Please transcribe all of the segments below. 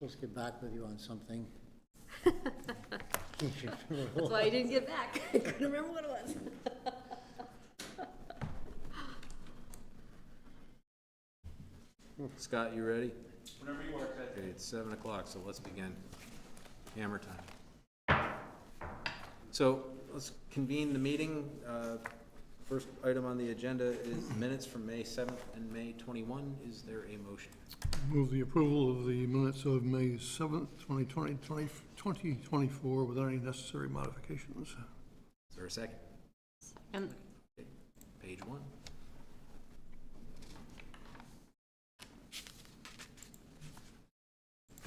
Supposed to get back with you on something. That's why I didn't get back. I couldn't remember what it was. Scott, you ready? Whenever you are, Ted. Okay, it's 7 o'clock, so let's begin. Hammer time. So let's convene the meeting. First item on the agenda is minutes from May 7th and May 21. Is there a motion? Move the approval of the minutes of May 7th, 2024 without any necessary modifications. Is there a second? And Okay, page 1.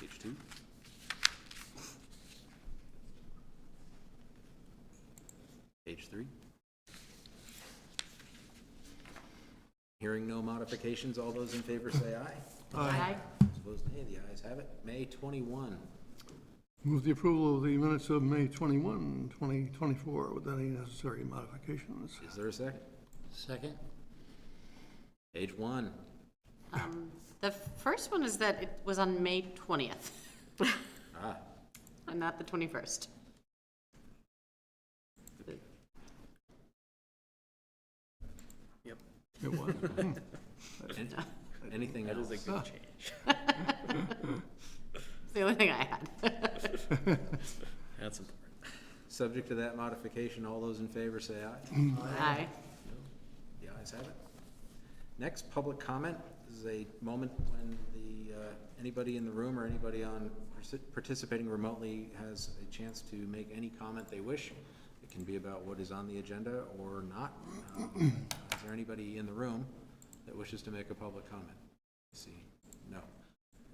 Page 2. Page 3. Hearing no modifications, all those in favor say aye. aye. Opposed, nay. The ayes have it. May 21. Move the approval of the minutes of May 21, 2024 without any necessary modifications. Is there a second? Second? Page 1. The first one is that it was on May 20th Ah, and not the 21st. It was. anything else? That is a good change. It's the only thing I had. That's important. Subject to that modification, all those in favor say aye. Aye. The ayes have it. Next, public comment. This is a moment when anybody in the room or anybody participating remotely has a chance to make any comment they wish. It can be about what is on the agenda or not. Is there anybody in the room that wishes to make a public comment? Let's see. No.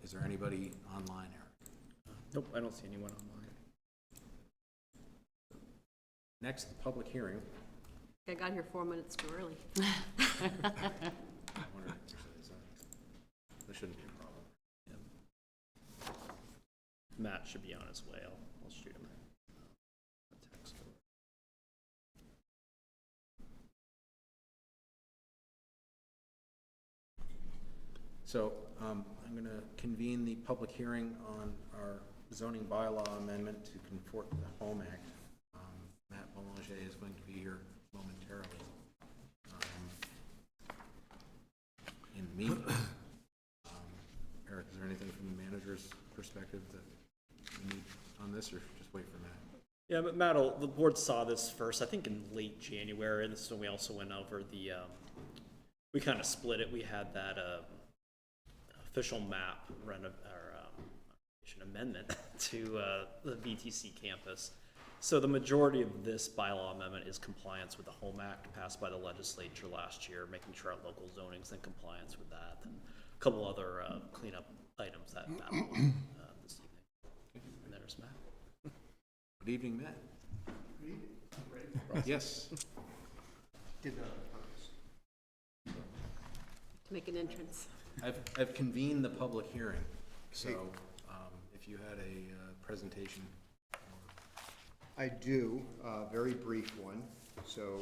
Is there anybody online, Eric? Nope, I don't see anyone online. Next, the public hearing. I got here 4 minutes too early. I wonder if there shouldn't be a problem. Matt should be on his way. I'll shoot him a text. So I'm going to convene the public hearing on our zoning bylaw amendment to conform to the Home Act. Matt Belanger is going to be here momentarily. In the meantime, Eric, is there anything from the manager's perspective that you need on this, or just wait for Matt? Yeah, but Matt, the board saw this first, I think in late January, and so we also went over the, we kind of split it. We had that official map amendment to the VTC campus. So the majority of this bylaw amendment is compliance with the Home Act passed by the legislature last year, making sure our local zoning's in compliance with that, and a couple other cleanup items that Matt will this evening. And there's Matt. Good evening, Matt. Good evening. Ready? Yes. Did the To make an entrance. I've convened the public hearing, so if you had a presentation. I do, a very brief one. So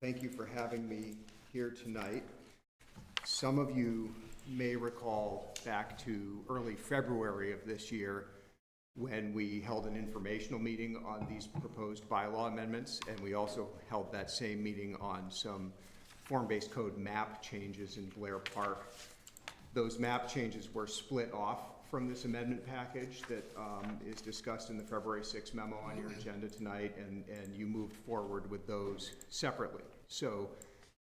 thank you for having me here tonight. Some of you may recall back to early February of this year when we held an informational meeting on these proposed bylaw amendments, and we also held that same meeting on some form-based code map changes in Blair Park. Those map changes were split off from this amendment package that is discussed in the February 6th memo on your agenda tonight, and you moved forward with those separately. So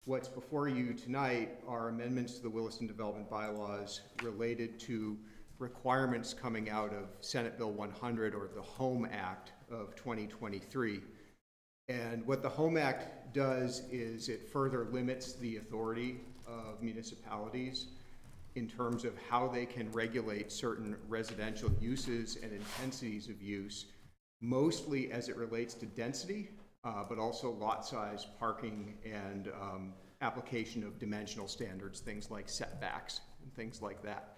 what's before you tonight are amendments to the Williston Development Bylaws related to requirements coming out of Senate Bill 100, or the Home Act of 2023. And what the Home Act does is it further limits the authority of municipalities in terms of how they can regulate certain residential uses and intensities of use, mostly as it relates to density, but also lot size, parking, and application of dimensional standards, things like setbacks and things like that.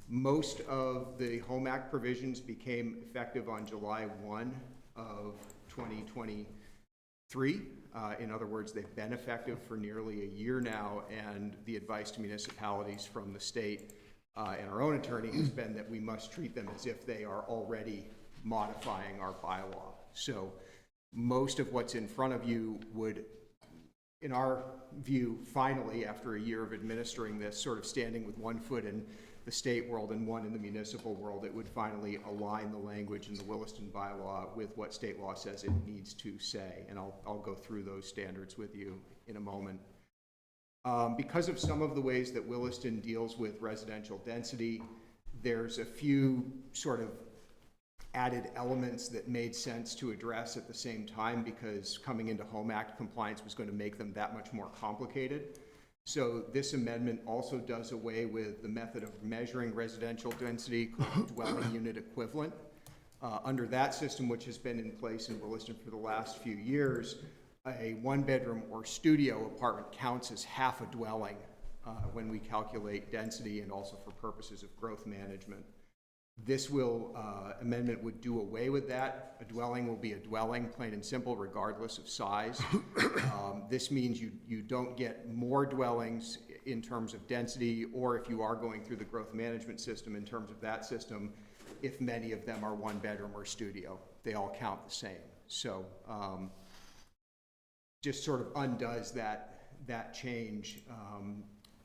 Most of the Home Act provisions became effective on July 1 of 2023. In other words, they've been effective for nearly a year now, and the advice to municipalities from the state and our own attorney has been that we must treat them as if they are already modifying our bylaw. So most of what's in front of you would, in our view, finally, after a year of administering this, sort of standing with one foot in the state world and one in the municipal world, it would finally align the language in the Williston bylaw with what state law says it needs to say. And I'll go through those standards with you in a moment. Because of some of the ways that Williston deals with residential density, there's a few sort of added elements that made sense to address at the same time, because coming into Home Act compliance was going to make them that much more complicated. So this amendment also does away with the method of measuring residential density called dwelling unit equivalent. Under that system, which has been in place in Williston for the last few years, a one-bedroom or studio apartment counts as half a dwelling when we calculate density and also for purposes of growth management. This amendment would do away with that. A dwelling will be a dwelling, plain and simple, regardless of size. This means you don't get more dwellings in terms of density, or if you are going through the growth management system in terms of that system, if many of them are one bedroom or studio, they all count the same. So just sort of undoes that change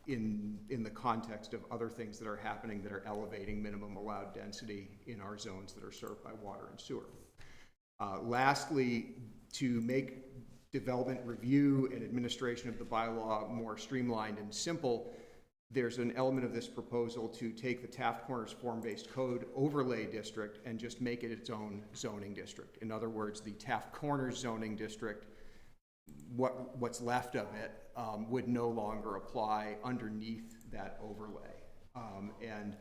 in the context of other things that are happening that are elevating minimum allowed density in our zones that are served by water and sewer. Lastly, to make development review and administration of the bylaw more streamlined and simple, there's an element of this proposal to take the Taft Corners form-based code overlay district and just make it its own zoning district. In other words, the Taft Corners zoning district, what's left of it, would no longer apply underneath that overlay. And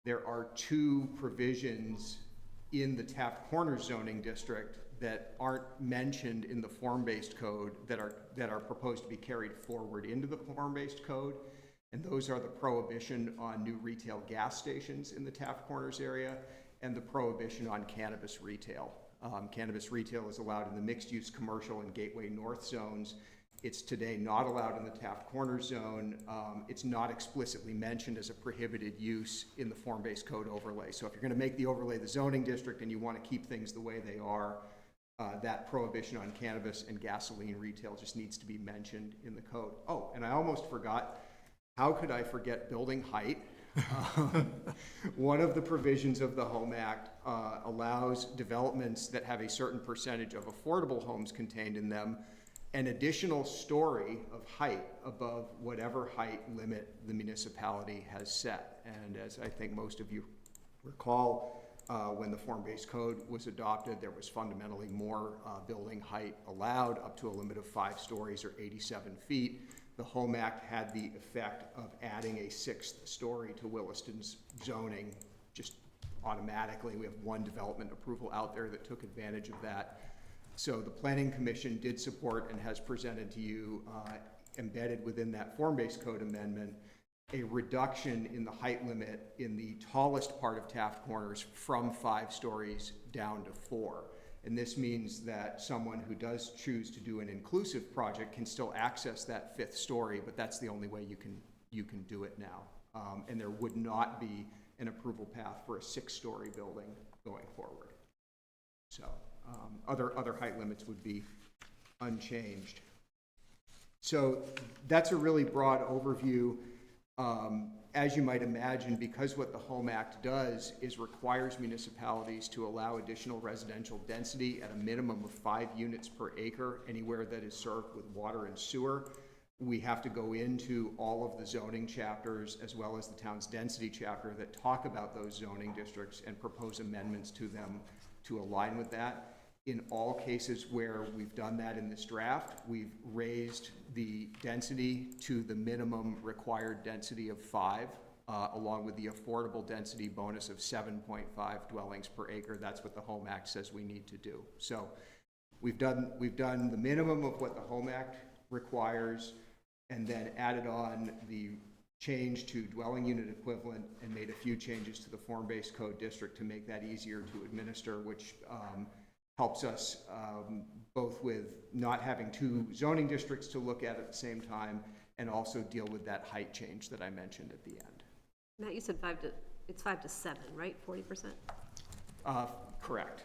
there are two provisions in the Taft Corners zoning district that aren't mentioned in the form-based code that are proposed to be carried forward into the form-based code. And those are the prohibition on new retail gas stations in the Taft Corners area and the prohibition on cannabis retail. Cannabis retail is allowed in the mixed-use commercial and Gateway North zones. It's today not allowed in the Taft Corners zone. It's not explicitly mentioned as a prohibited use in the form-based code overlay. So if you're going to make the overlay the zoning district and you want to keep things the way they are, that prohibition on cannabis and gasoline retail just needs to be mentioned in the code. Oh, and I almost forgot. How could I forget building height? One of the provisions of the Home Act allows developments that have a certain percentage of affordable homes contained in them an additional story of height above whatever height limit the municipality has set. And as I think most of you recall, when the form-based code was adopted, there was fundamentally more building height allowed, up to a limit of 5 stories or 87 feet. The Home Act had the effect of adding a 6th story to Williston's zoning just automatically. We have one development approval out there that took advantage of that. So the Planning Commission did support and has presented to you, embedded within that form-based code amendment, a reduction in the height limit in the tallest part of Taft Corners from 5 stories down to 4. And this means that someone who does choose to do an inclusive project can still access that 5th story, but that's the only way you can do it now. And there would not be an approval path for a 6-story building going forward. So other height limits would be unchanged. So that's a really broad overview. As you might imagine, because what the Home Act does is requires municipalities to allow additional residential density at a minimum of 5 units per acre anywhere that is served with water and sewer, we have to go into all of the zoning chapters as well as the town's density chapter that talk about those zoning districts and propose amendments to them to align with that. In all cases where we've done that in this draft, we've raised the density to the minimum required density of 5, along with the affordable density bonus of 7.5 dwellings per acre. That's what the Home Act says we need to do. So we've done the minimum of what the Home Act requires, and then added on the change to dwelling unit equivalent and made a few changes to the form-based code district to make that easier to administer, which helps us both with not having 2 zoning districts to look at the same time and also deal with that height change that I mentioned at the end. Matt, you said it's 5 to 7, right? 40%? Correct.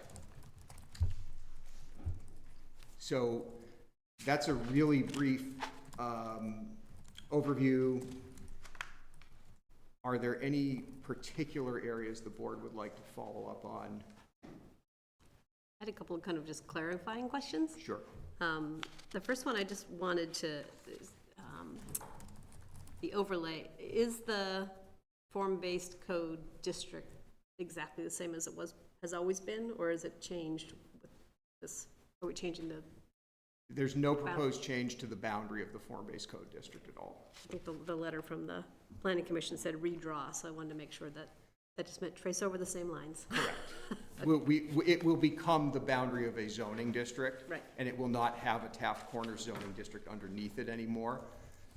So that's a really brief overview. Are there any particular areas the board would like to follow up on? I had a couple of kind of just clarifying questions. Sure. The first one I just wanted to, the overlay, is the form-based code district exactly the same as it has always been, or is it changed with this? Are we changing the, There's no proposed change to the boundary of the form-based code district at all. I think the letter from the planning commission said redraw, so I wanted to make sure that just meant trace over the same lines. Correct. It will become the boundary of a zoning district. Right. And it will not have a Taft Corners zoning district underneath it anymore.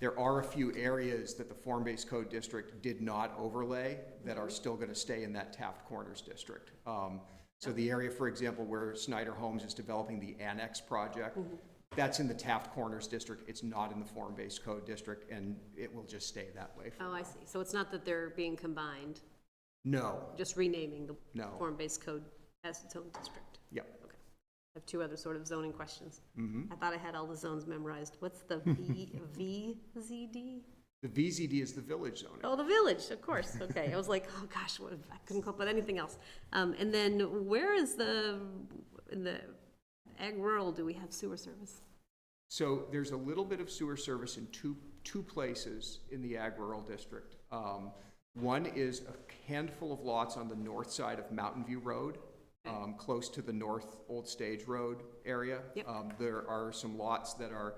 There are a few areas that the form-based code district did not overlay that are still going to stay in that Taft Corners district. So the area, for example, where Snyder Homes is developing the annex project, that's in the Taft Corners district. It's not in the form-based code district, and it will just stay that way. Oh, I see. So it's not that they're being combined, No, just renaming the no. form-based code as its own district? Yep. Okay. I have two other sort of zoning questions. Mm-hmm. I thought I had all the zones memorized. What's the VZD? The VZD is the village zoning. Oh, the village, of course. Okay, I was like, oh gosh, I couldn't come up with anything else. And then where is in the ag rural, do we have sewer service? So there's a little bit of sewer service in two places in the ag rural district. One is a handful of lots on the north side of Mountain View Road, close to the North Old Stage Road area. Yep. There are some lots that are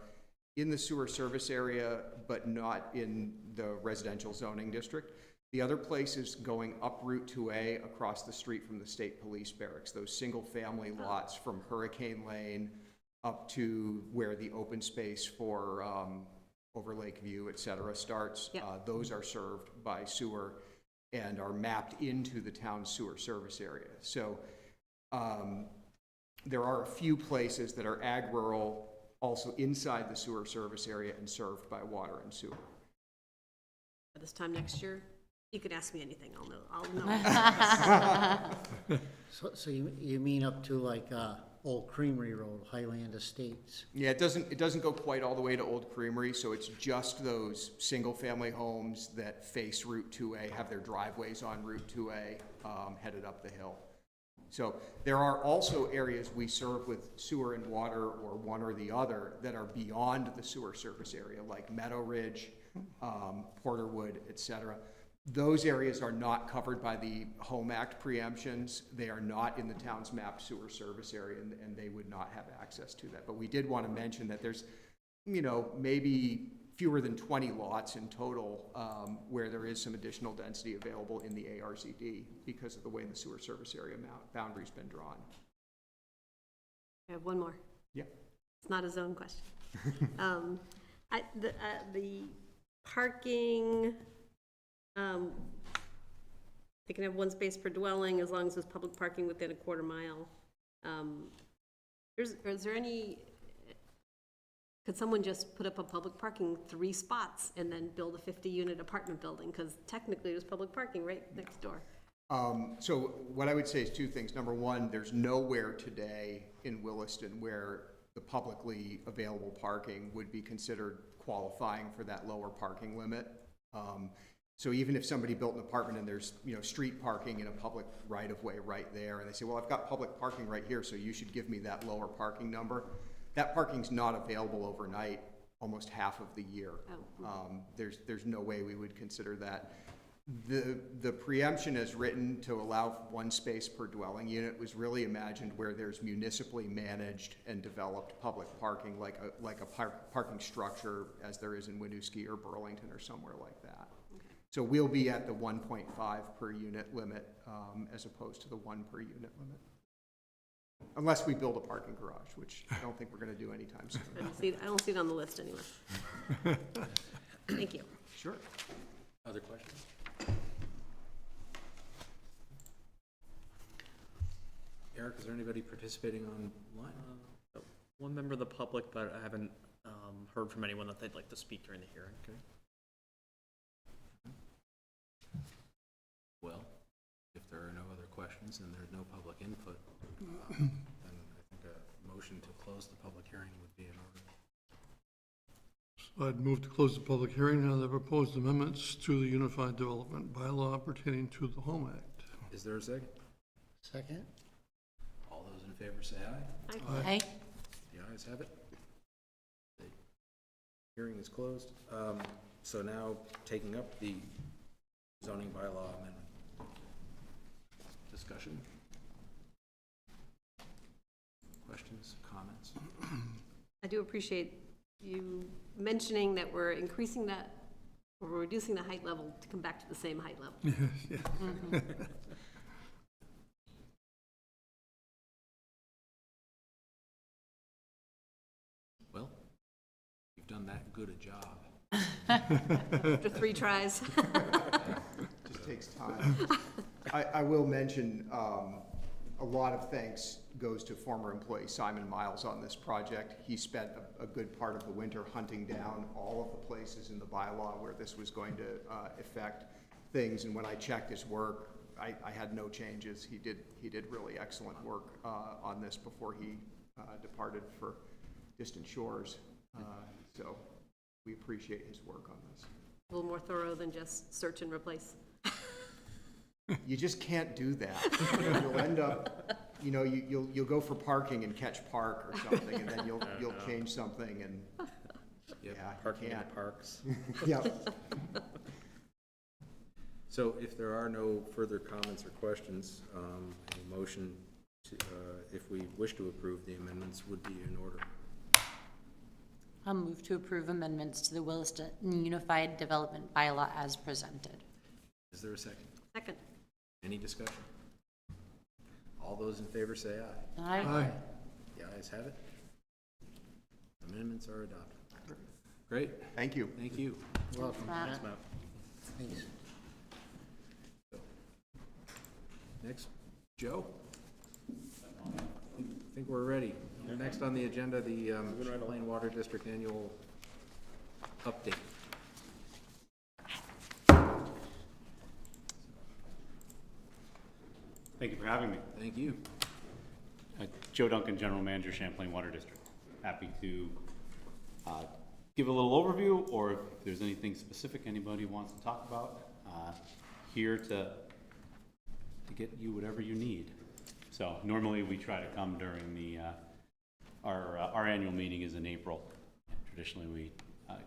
in the sewer service area, but not in the residential zoning district. The other place is going up Route 2A across the street from the state police barracks, those single-family lots from Hurricane Lane up to where the open space for over Lakeview, et cetera, starts. Yep. Those are served by sewer and are mapped into the town's sewer service area. So there are a few places that are ag rural, also inside the sewer service area and served by water and sewer. By this time next year, you can ask me anything, I'll know. So you mean up to like Old Creamery Road, Highland Estates? Yeah, it doesn't go quite all the way to Old Creamery, so it's just those single-family homes that face Route 2A, have their driveways on Route 2A, headed up the hill. So there are also areas we serve with sewer and water, or one or the other, that are beyond the sewer service area, like Meadow Ridge, Porterwood, et cetera. Those areas are not covered by the Home Act preemptions. They are not in the town's mapped sewer service area, and they would not have access to that. But we did want to mention that there's, maybe fewer than 20 lots in total where there is some additional density available in the ARZD because of the way the sewer service area boundary's been drawn. I have one more. Yeah. It's not a zone question. The parking, they can have one space per dwelling as long as there's public parking within a quarter mile. Is there any, could someone just put up a public parking 3 spots and then build a 50-unit apartment building? Because technically there's public parking right next door. So what I would say is 2 things. Number one, there's nowhere today in Williston where the publicly available parking would be considered qualifying for that lower parking limit. So even if somebody built an apartment and there's, street parking in a public right-of-way right there, and they say, well, I've got public parking right here, so you should give me that lower parking number. That parking's not available overnight almost half of the year. There's no way we would consider that. The preemption as written to allow 1 space per dwelling unit was really imagined where there's municipally managed and developed public parking, like a parking structure as there is in Winooski or Burlington or somewhere like that. Okay. So we'll be at the 1.5 per unit limit as opposed to the 1 per unit limit. Unless we build a parking garage, which I don't think we're going to do anytime soon. I don't see it on the list anywhere. Thank you. Sure. Other questions? Eric, is there anybody participating online? One member of the public, but I haven't heard from anyone that they'd like to speak during the hearing. Okay. If there are no other questions and there's no public input, then I think a motion to close the public hearing would be in order. So I'd move to close the public hearing on the proposed amendments to the Unified Development Bylaw pertaining to the Home Act. Is there a second? Second? All those in favor say aye. Aye. The ayes have it. The hearing is closed. So now taking up the zoning bylaw amendment. Discussion? Questions, comments? I do appreciate you mentioning that we're increasing that, or we're reducing the height level to come back to the same height level. Yeah. Well, you've done that good a job. After 3 tries. Just takes time. I will mention, a lot of thanks goes to former employee Simon Miles on this project. He spent a good part of the winter hunting down all of the places in the bylaw where this was going to affect things, and when I checked his work, I had no changes. He did really excellent work on this before he departed for distant shores. So we appreciate his work on this. A little more thorough than just search and replace. You just can't do that. You'll end up, you'll go for parking and catch park or something, and then you'll change something, and Yep. yeah, Parking you in can't. parks. Yep. So if there are no further comments or questions, a motion to, if we wish to approve the amendments, would be in order. I'll move to approve amendments to the Williston Unified Development Bylaw as presented. Is there a second? Second. Any discussion? All those in favor say aye. Aye. The ayes have it. Amendments are adopted. Great, Thank you. thank you. Welcome, Matt. Matt. Thanks. Next, Joe? I think we're ready. Next on the agenda, the Champlain Water District Annual Update. Thank you for having me. Thank you. Joe Duncan, General Manager, Champlain Water District. Happy to give a little overview, or if there's anything specific anybody wants to talk about, here to get you whatever you need. So normally we try to come during the, our annual meeting is in April. Traditionally we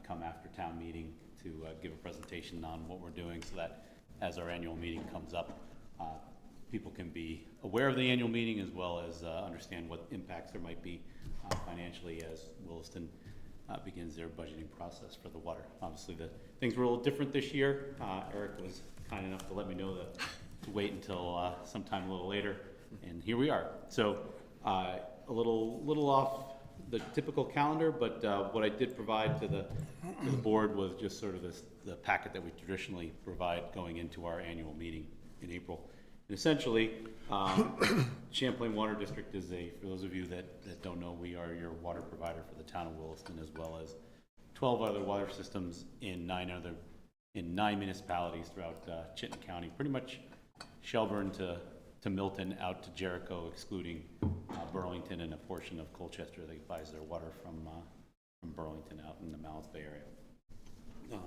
come after town meeting to give a presentation on what we're doing, so that as our annual meeting comes up, people can be aware of the annual meeting, as well as understand what impacts there might be financially as Williston begins their budgeting process for the water. Obviously, the things were a little different this year. Eric was kind enough to let me know that to wait until sometime a little later, and here we are. So a little off the typical calendar, but what I did provide to the board was just sort of the packet that we traditionally provide going into our annual meeting in April. And essentially, Champlain Water District is for those of you that don't know, we are your water provider for the town of Williston, as well as 12 other water systems in 9 municipalities throughout Chittenden County, pretty much Shelburne to Milton, out to Jericho, excluding Burlington and a portion of Colchester that buys their water from Burlington out in the Malletts Bay area.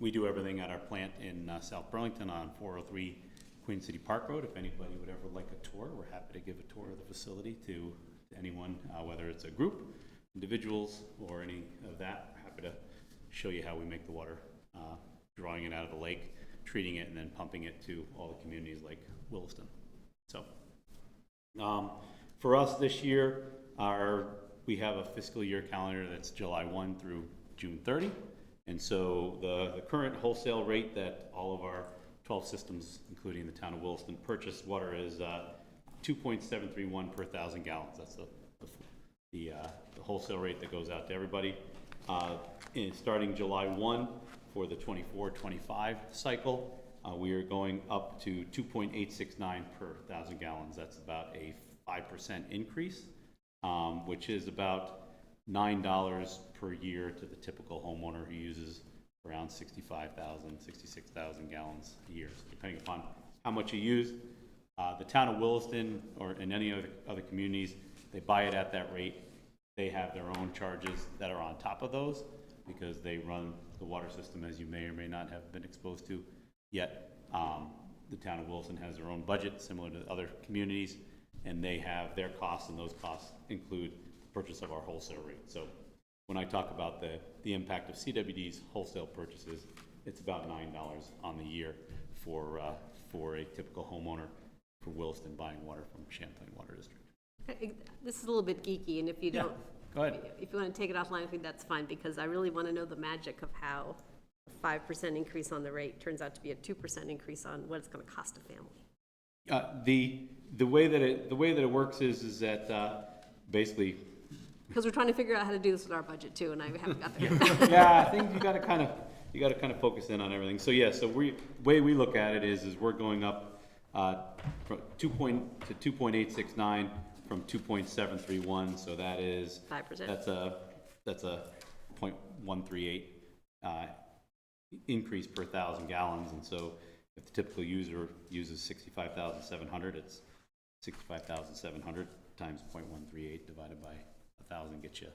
We do everything at our plant in South Burlington on 403 Queen City Park Road. If anybody would ever like a tour, we're happy to give a tour of the facility to anyone, whether it's a group, individuals, or any of that. We're happy to show you how we make the water, drawing it out of the lake, treating it, and then pumping it to all the communities like Williston. So for us this year, we have a fiscal year calendar that's July 1 through June 30. And so the current wholesale rate that all of our 12 systems, including the town of Williston, purchased water is 2.731 per 1,000 gallons. That's the wholesale rate that goes out to everybody. Starting July 1 for the 24-25 cycle, we are going up to 2.869 per 1,000 gallons. That's about a 5% increase, which is about $9 per year to the typical homeowner who uses around 65,000, 66,000 gallons a year. So depending upon how much you use. The town of Williston, or in any other communities, they buy it at that rate. They have their own charges that are on top of those, because they run the water system, as you may or may not have been exposed to yet. The town of Williston has their own budget, similar to other communities, and they have their costs, and those costs include the purchase of our wholesale rate. So when I talk about the impact of CWD's wholesale purchases, it's about $9 on the year for a typical homeowner for Williston buying water from Champlain Water District. This is a little bit geeky, and if you don't, Go ahead. if you want to take it offline, I think that's fine, because I really want to know the magic of how a 5% increase on the rate turns out to be a 2% increase on what it's going to cost a family. The way that it works is that basically, Because we're trying to figure out how to do this with our budget too, and I haven't got there. yeah, I think you got to kind of focus in on everything. So yeah, so way we look at it is we're going up from 2.869 from 2.731. So that is 5%. That's a 0.138 increase per 1,000 gallons. And so if the typical user uses 65,700, it's 65,700 times 0.138 divided by 1,000 gets you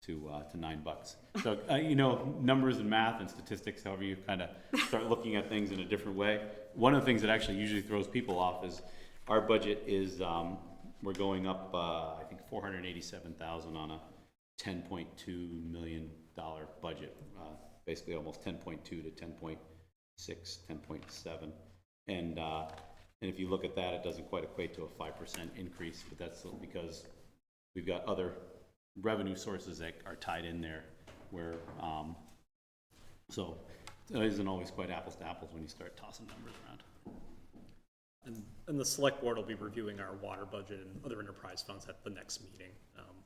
to $9. So you know, numbers and math and statistics, however you kind of start looking at things in a different way. One of the things that actually usually throws people off is our budget is we're going up I think 487,000 on a $10.2 million budget, basically almost 10.2 to 10.6, 10.7, and if you look at that, it doesn't quite equate to a 5% increase, but that's because we've got other revenue sources that are tied in there where, so it isn't always quite apples to apples when you start tossing numbers around. And the select board will be reviewing our water budget and other enterprise funds at the next meeting.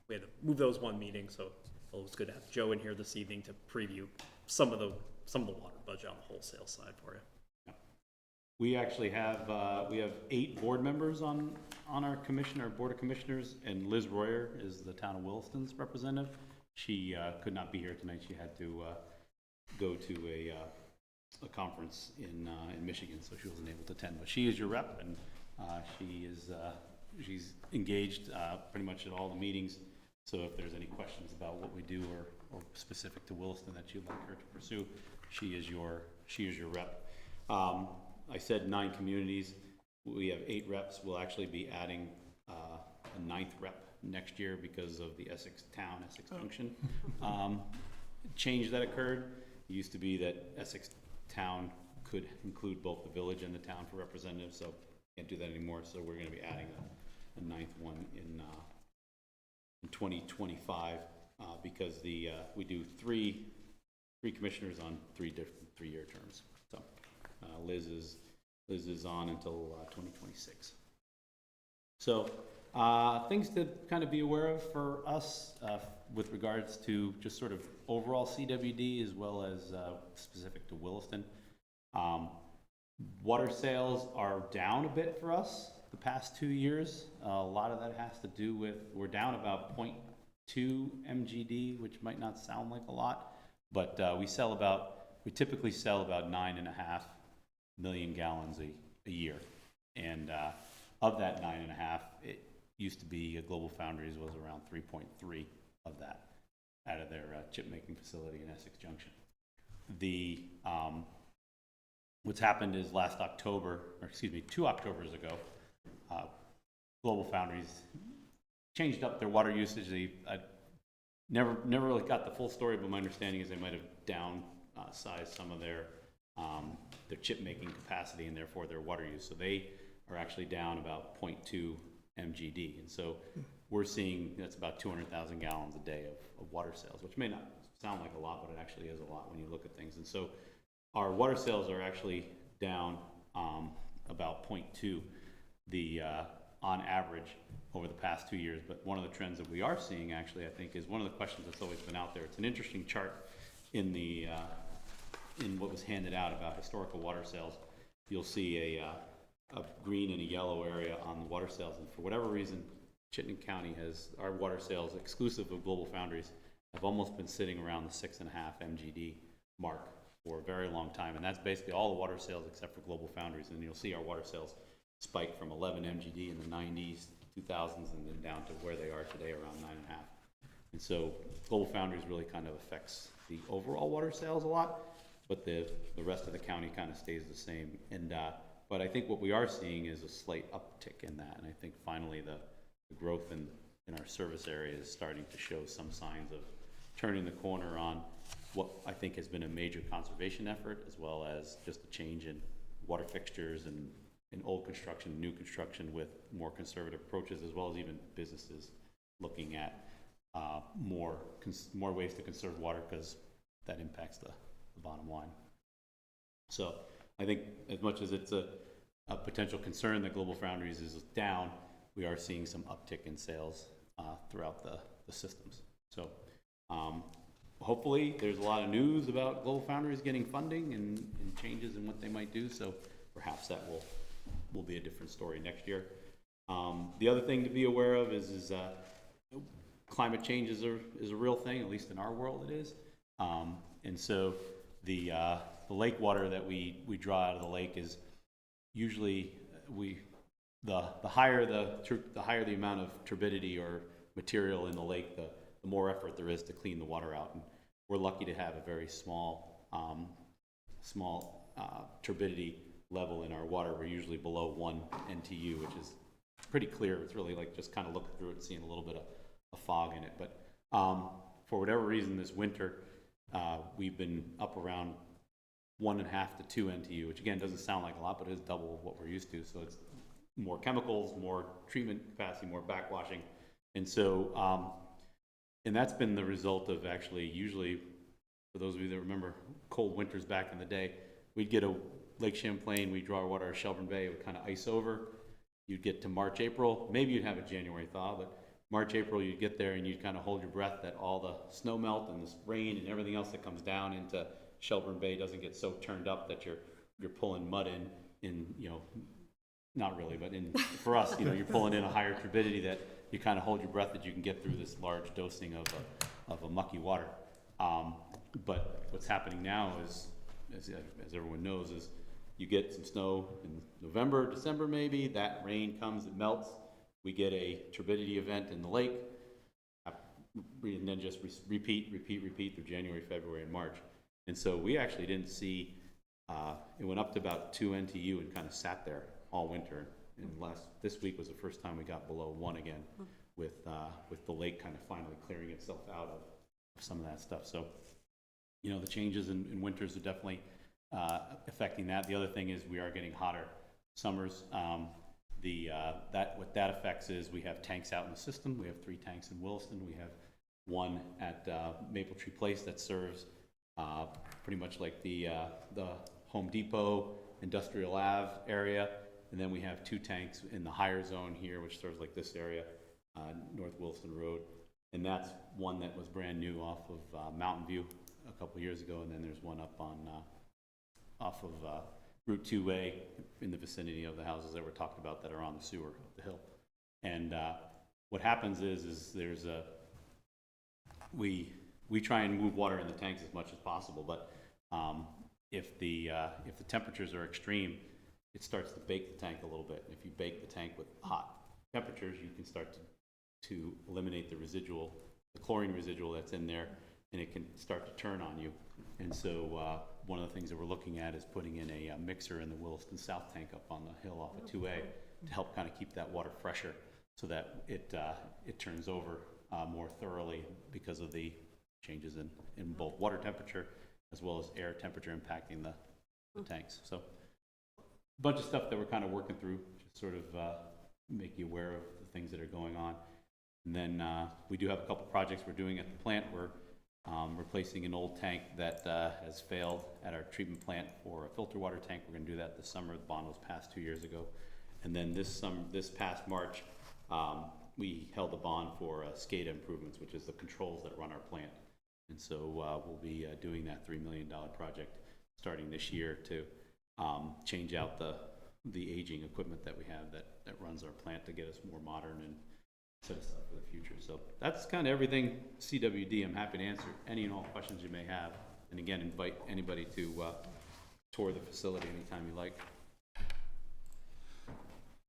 We had to move those one meeting, so it was good to have Joe in here this evening to preview some of the water budget on the wholesale side for you. We actually have 8 board members on our commission, our board of commissioners, and Liz Royer is the town of Williston's representative. She could not be here tonight. She had to go to a conference in Michigan, so she wasn't able to attend. But she is your rep, and she's engaged pretty much at all the meetings. So if there's any questions about what we do or specific to Williston that you'd like her to pursue, she is your rep. I said 9 communities. We have 8 reps. We'll actually be adding a 9th rep next year because of the Essex Junction change that occurred. It used to be that Essex Town could include both the village and the town for representatives, so can't do that anymore. So we're going to be adding a 9th one in 2025 because we do three commissioners on 3 different 3-year terms. So Liz is on until 2026. So things to kind of be aware of for us with regards to just sort of overall CWD as well as specific to Williston. Water sales are down a bit for us the past 2 years. A lot of that has to do with we're down about 0.2 MGD, which might not sound like a lot, but we typically sell about 9.5 million gallons a year, and of that 9.5, it used to be Global Foundries was around 3.3 of that out of their chip making facility in Essex Junction. What's happened is 2 Octobers ago, Global Foundries changed up their water usage. I never really got the full story, but my understanding is they might have downsized some of their chip making capacity and therefore their water use. So they are actually down about 0.2 MGD. And so we're seeing that's about 200,000 gallons a day of water sales, which may not sound like a lot, but it actually is a lot when you look at things. And so our water sales are actually down about 0.2 on average over the past 2 years. But one of the trends that we are seeing actually, I think, is one of the questions that's always been out there. It's an interesting chart in what was handed out about historical water sales. You'll see a green and a yellow area on the water sales, and for whatever reason, Chittenden County has our water sales exclusive of Global Foundries have almost been sitting around the 6.5 MGD mark for a very long time, and that's basically all the water sales except for Global Foundries. And you'll see our water sales spike from 11 MGD in the 90s, 2000s, and then down to where they are today, around 9.5. And so Global Foundries really kind of affects the overall water sales a lot, but the rest of the county kind of stays the same. And but I think what we are seeing is a slight uptick in that, and I think finally the growth in our service area is starting to show some signs of turning the corner on what I think has been a major conservation effort, as well as just a change in water fixtures and in old construction, new construction with more conservative approaches, as well as even businesses looking at more ways to conserve water, because that impacts the bottom line. So I think as much as it's a potential concern that Global Foundries is down, we are seeing some uptick in sales throughout the systems. So hopefully there's a lot of news about Global Foundries getting funding and changes in what they might do, so perhaps that will be a different story next year. The other thing to be aware of is climate change is a real thing, at least in our world it is. And so the lake water that we draw out of the lake is usually the higher the amount of turbidity or material in the lake, the more effort there is to clean the water out. And we're lucky to have a very small turbidity level in our water. We're usually below 1 NTU, which is pretty clear. It's really like just kind of looking through it, seeing a little bit of fog in it. But for whatever reason this winter, we've been up around 1.5 to 2 NTU, which again doesn't sound like a lot, but it is double what we're used to. So it's more chemicals, more treatment capacity, more backwashing. And so, and that's been the result of actually, usually, for those of you that remember cold winters back in the day, we'd get a Lake Champlain, we'd draw our water at Shelburne Bay, it would kind of ice over. You'd get to March, April, maybe you'd have a January thaw, but March, April, you'd get there and you'd kind of hold your breath that all the snow melt and this rain and everything else that comes down into Shelburne Bay doesn't get so turned up that you're pulling mud in, you know, not really, but for us, you know, you're pulling in a higher turbidity that you kind of hold your breath that you can get through this large dosing of a mucky water. But what's happening now is, as everyone knows, is you get some snow in November, December maybe, that rain comes, it melts, we get a turbidity event in the lake, and then just repeat through January, February, and March. And so we actually didn't see, it went up to about 2 NTU and kind of sat there all winter. And this week was the first time we got below 1 again, with the lake kind of finally clearing itself out of some of that stuff. So, you know, the changes in winters are definitely affecting that. The other thing is we are getting hotter summers. What that affects is we have tanks out in the system. We have 3 tanks in Williston. We have 1 at Maple Tree Place that serves pretty much like the Home Depot, Industrial Ave area. And then we have 2 tanks in the higher zone here, which serves like this area, North Williston Road. And that's one that was brand new off of Mountain View a couple years ago. And then there's one up on off of Route 2A in the vicinity of the houses that were talked about that are on the sewer of the hill. And what happens is there's we try and move water in the tanks as much as possible, but if the temperatures are extreme, it starts to bake the tank a little bit. If you bake the tank with hot temperatures, you can start to eliminate the chlorine residual that's in there, and it can start to turn on you. And so one of the things that we're looking at is putting in a mixer in the Williston South tank up on the hill off of 2A to help kind of keep that water fresher, so that it turns over more thoroughly because of the changes in both water temperature as well as air temperature impacting the tanks. So a bunch of stuff that we're kind of working through, just sort of make you aware of the things that are going on. And then we do have a couple projects we're doing at the plant. We're replacing an old tank that has failed at our treatment plant for a filter water tank. We're going to do that this summer. The bond was passed 2 years ago. And then this past March, we held the bond for SCADA improvements, which is the controls that run our plant. And so we'll be doing that $3 million project starting this year to change out the aging equipment that we have that runs our plant to get us more modern and set us up for the future. So that's kind of everything CWD. I'm happy to answer any and all questions you may have And again, invite anybody to tour the facility anytime you like.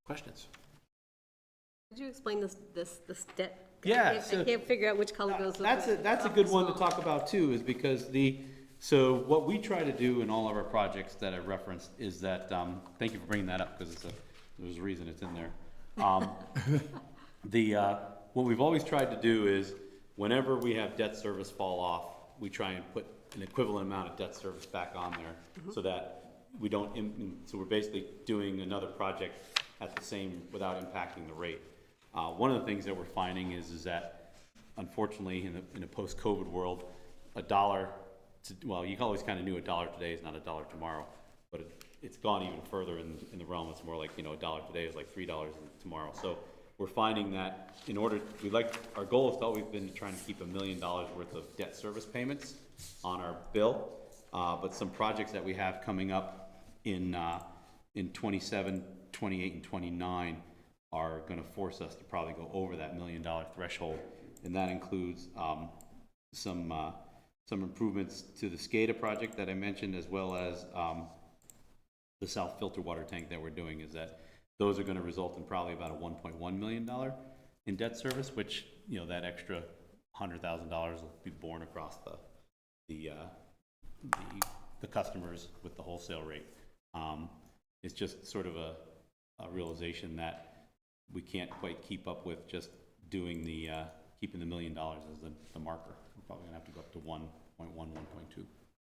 Questions? Could you explain this debt? Yeah, I can't figure out which color goes with it. That's a good one to talk about too, is because so what we try to do in all of our projects that I referenced is that, thank you for bringing that up, because there's a reason it's in there. What we've always tried to do is, whenever we have debt service fall off, we try and put an equivalent amount of debt service back on there, so that we don't, so we're basically doing another project at the same, without impacting the rate. One of the things that we're finding is that, unfortunately, in a post-COVID world, well, you always kind of knew $1 today is not $1 tomorrow, but it's gone even further in the realm. It's more like, $1 today is like $3 tomorrow. So we're finding that our goal has always been to try and keep $1 million worth of debt service payments on our bill. But some projects that we have coming up in 27, 28, and 29 are going to force us to probably go over that $1 million threshold, and that includes some improvements to the SCADA project that I mentioned, as well as the south filter water tank that we're doing. Is that those are going to result in probably about a $1.1 million in debt service, which that extra $100,000 will be borne across the customers with the wholesale rate. It's just sort of a realization that we can't quite keep up with just doing keeping the $1 million as the marker. We're probably gonna have to go up to 1.1, 1.2,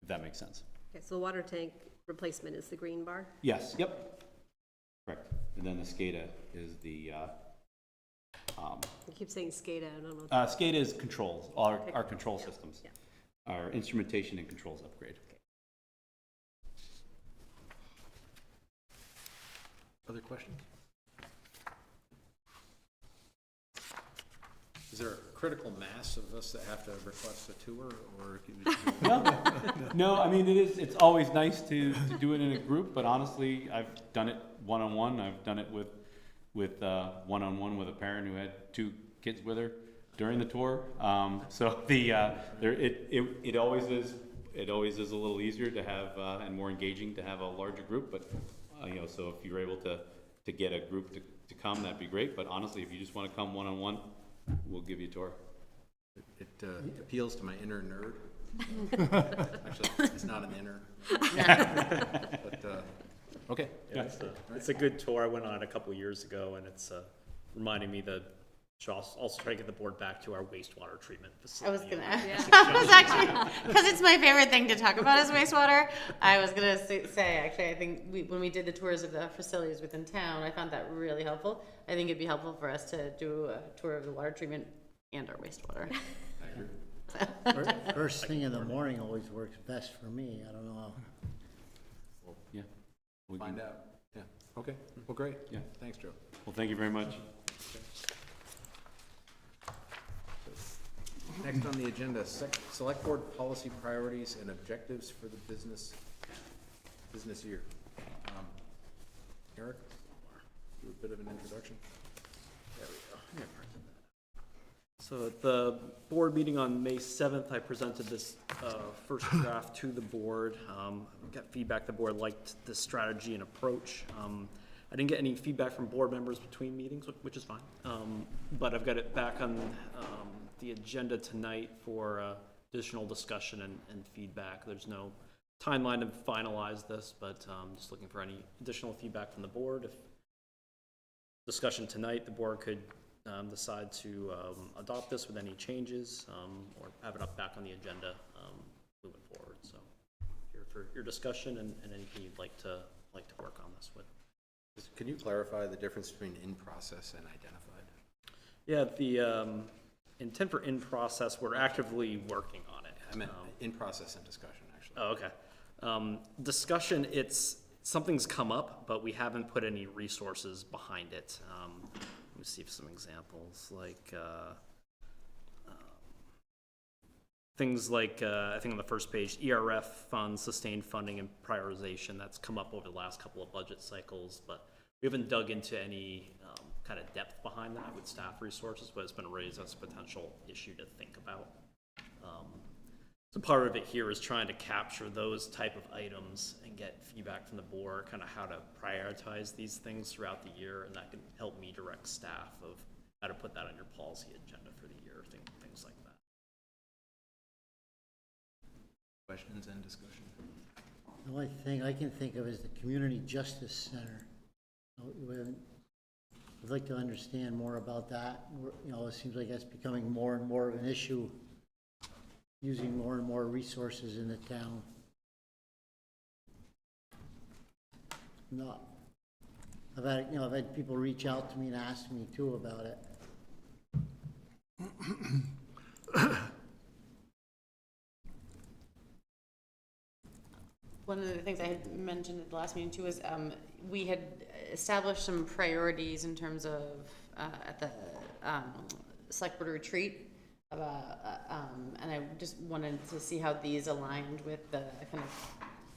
if that makes sense. Okay, so the water tank replacement is the green bar? Yes, yep, correct. And then the SCADA is the, You keep saying SCADA, I don't know. SCADA is controls, our control systems. Yeah. Our instrumentation and controls upgrade. Other questions? Is there a critical mass of us that have to request a tour, or can we No, I mean, it's always nice to do it in a group, but honestly, I've done it one-on-one. I've done it with one-on-one with a parent who had 2 kids with her during the tour. So it always is a little easier to have and more engaging to have a larger group. But so if you're able to get a group to come, that'd be great. But honestly, if you just want to come one-on-one, we'll give you a tour. It appeals to my inner nerd. Actually, it's not an inner. But, okay. Yeah, it's a good tour. I went on it a couple years ago, and it's reminding me that should also try to get the board back to our wastewater treatment I facility. was gonna, I was actually, because it's my favorite thing to talk about is wastewater. I was gonna say, actually, I think when we did the tours of the facilities within town, I found that really helpful. I think it'd be helpful for us to do a tour of the water treatment and our wastewater. First thing in the morning always works best for me. I don't know how. Yeah. We'll find out. Yeah. Okay. Well, great. Yeah. Thanks, Joe. Well, thank you very much. Next on the agenda, select board policy priorities and objectives for the business year. Eric, do a bit of an introduction. There we go. So at the board meeting on May 7th, I presented this first draft to the board. Got feedback. The board liked this strategy and approach. I didn't get any feedback from board members between meetings, which is fine. But I've got it back on the agenda tonight for additional discussion and feedback. There's no timeline to finalize this, but just looking for any additional feedback from the board. If discussion tonight, the board could decide to adopt this with any changes or have it up back on the agenda moving forward. So here for your discussion and anything you'd like to work on this with. Can you clarify the difference between in process and identified? Yeah, the intent for in process, we're actively working on it. I meant in process and discussion, actually. Oh, okay. Discussion, something's come up, but we haven't put any resources behind it. Let me see if some examples, like things like, I think on the first page, ERF funds, sustained funding, and prioritization. That's come up over the last couple of budget cycles, but we haven't dug into any kind of depth behind that with staff resources, but it's been raised as a potential issue to think about. So part of it here is trying to capture those type of items and get feedback from the board, kind of how to prioritize these things throughout the year, and that can help me direct staff of how to put that on your policy agenda for the year, things like that. Questions and discussion? The only thing I can think of is the Community Justice Center. I'd like to understand more about that. You know, it seems like that's becoming more and more of an issue, using more and more resources in the town. No, I've had people reach out to me and ask me too about it. One of the things I had mentioned at the last meeting too was we had established some priorities in terms of at the select board retreat, and I just wanted to see how these aligned with the kind of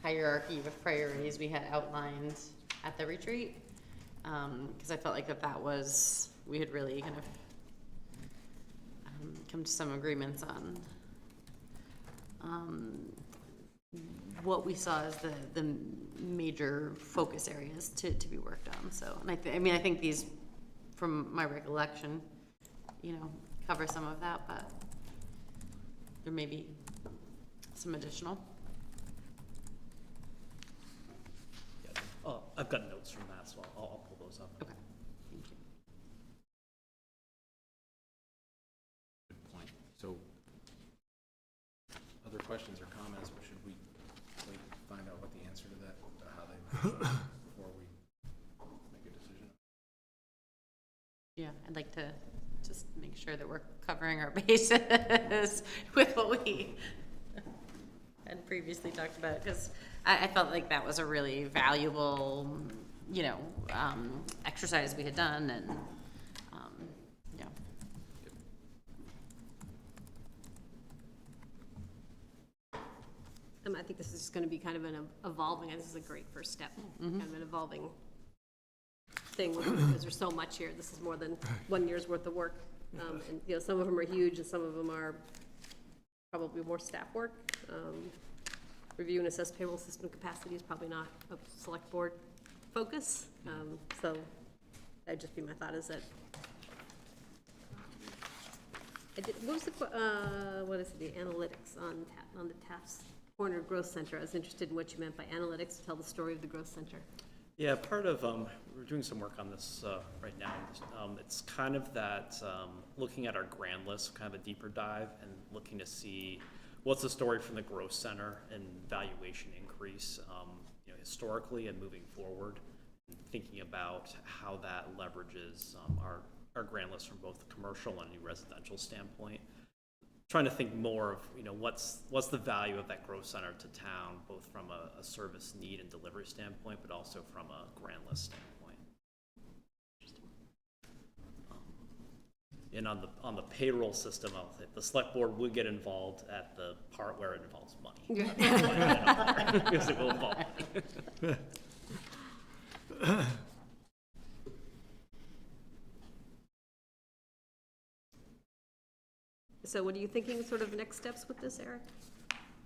hierarchy of priorities we had outlined at the retreat, because I felt like that was, we had really kind of come to some agreements on what we saw as the major focus areas to be worked on. So, and I think these, from my recollection, you know, cover some of that, but there may be some additional. Yeah, I've got notes from that, so I'll pull those up. Okay, thank you. Good point. So, other questions or comments, or should we wait to find out what the answer to that, how they, before we make a decision? Yeah, I'd like to just make sure that we're covering our bases with what we had previously talked about, because I felt like that was a really valuable, you know, exercise we had done, and yeah. I think this is going to be kind of an evolving, and this is a great first step, kind of an evolving thing, because there's so much here. This is more than 1 year's worth of work. And, you know, some of them are huge and some of them are probably more staff work. Review and assess payroll system capacity is probably not a select board focus. So that'd just be my thought, is that what was the what is it, the analytics on the Taft's Corner Growth Center? I was interested in what you meant by analytics to tell the story of the growth center. Yeah, part of, we're doing some work on this right now. It's kind of that, looking at our grand list, kind of a deeper dive, and looking to see what's the story from the growth center and valuation increase, you know, historically and moving forward, and thinking about how that leverages our grand list from both the commercial and a residential standpoint. Trying to think more of, you know, what's the value of that growth center to town, both from a service need and delivery standpoint, but also from a grand list standpoint. And on the payroll system, the select board would get involved at the part where it involves money. Because it will involve money. So what are you thinking, sort of next steps with this, Eric?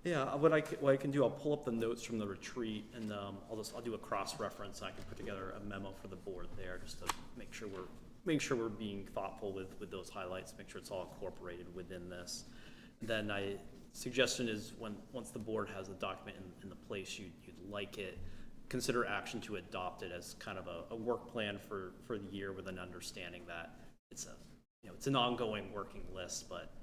Yeah, what I can do, I'll pull up the notes from the retreat, and I'll do a cross-reference. I can put together a memo for the board there, just to make sure we're being thoughtful with those highlights, make sure it's all incorporated within this. And then suggestion is once the board has a document in the place you'd like it, consider action to adopt it as kind of a work plan for the year, with an understanding that it's an ongoing working list, but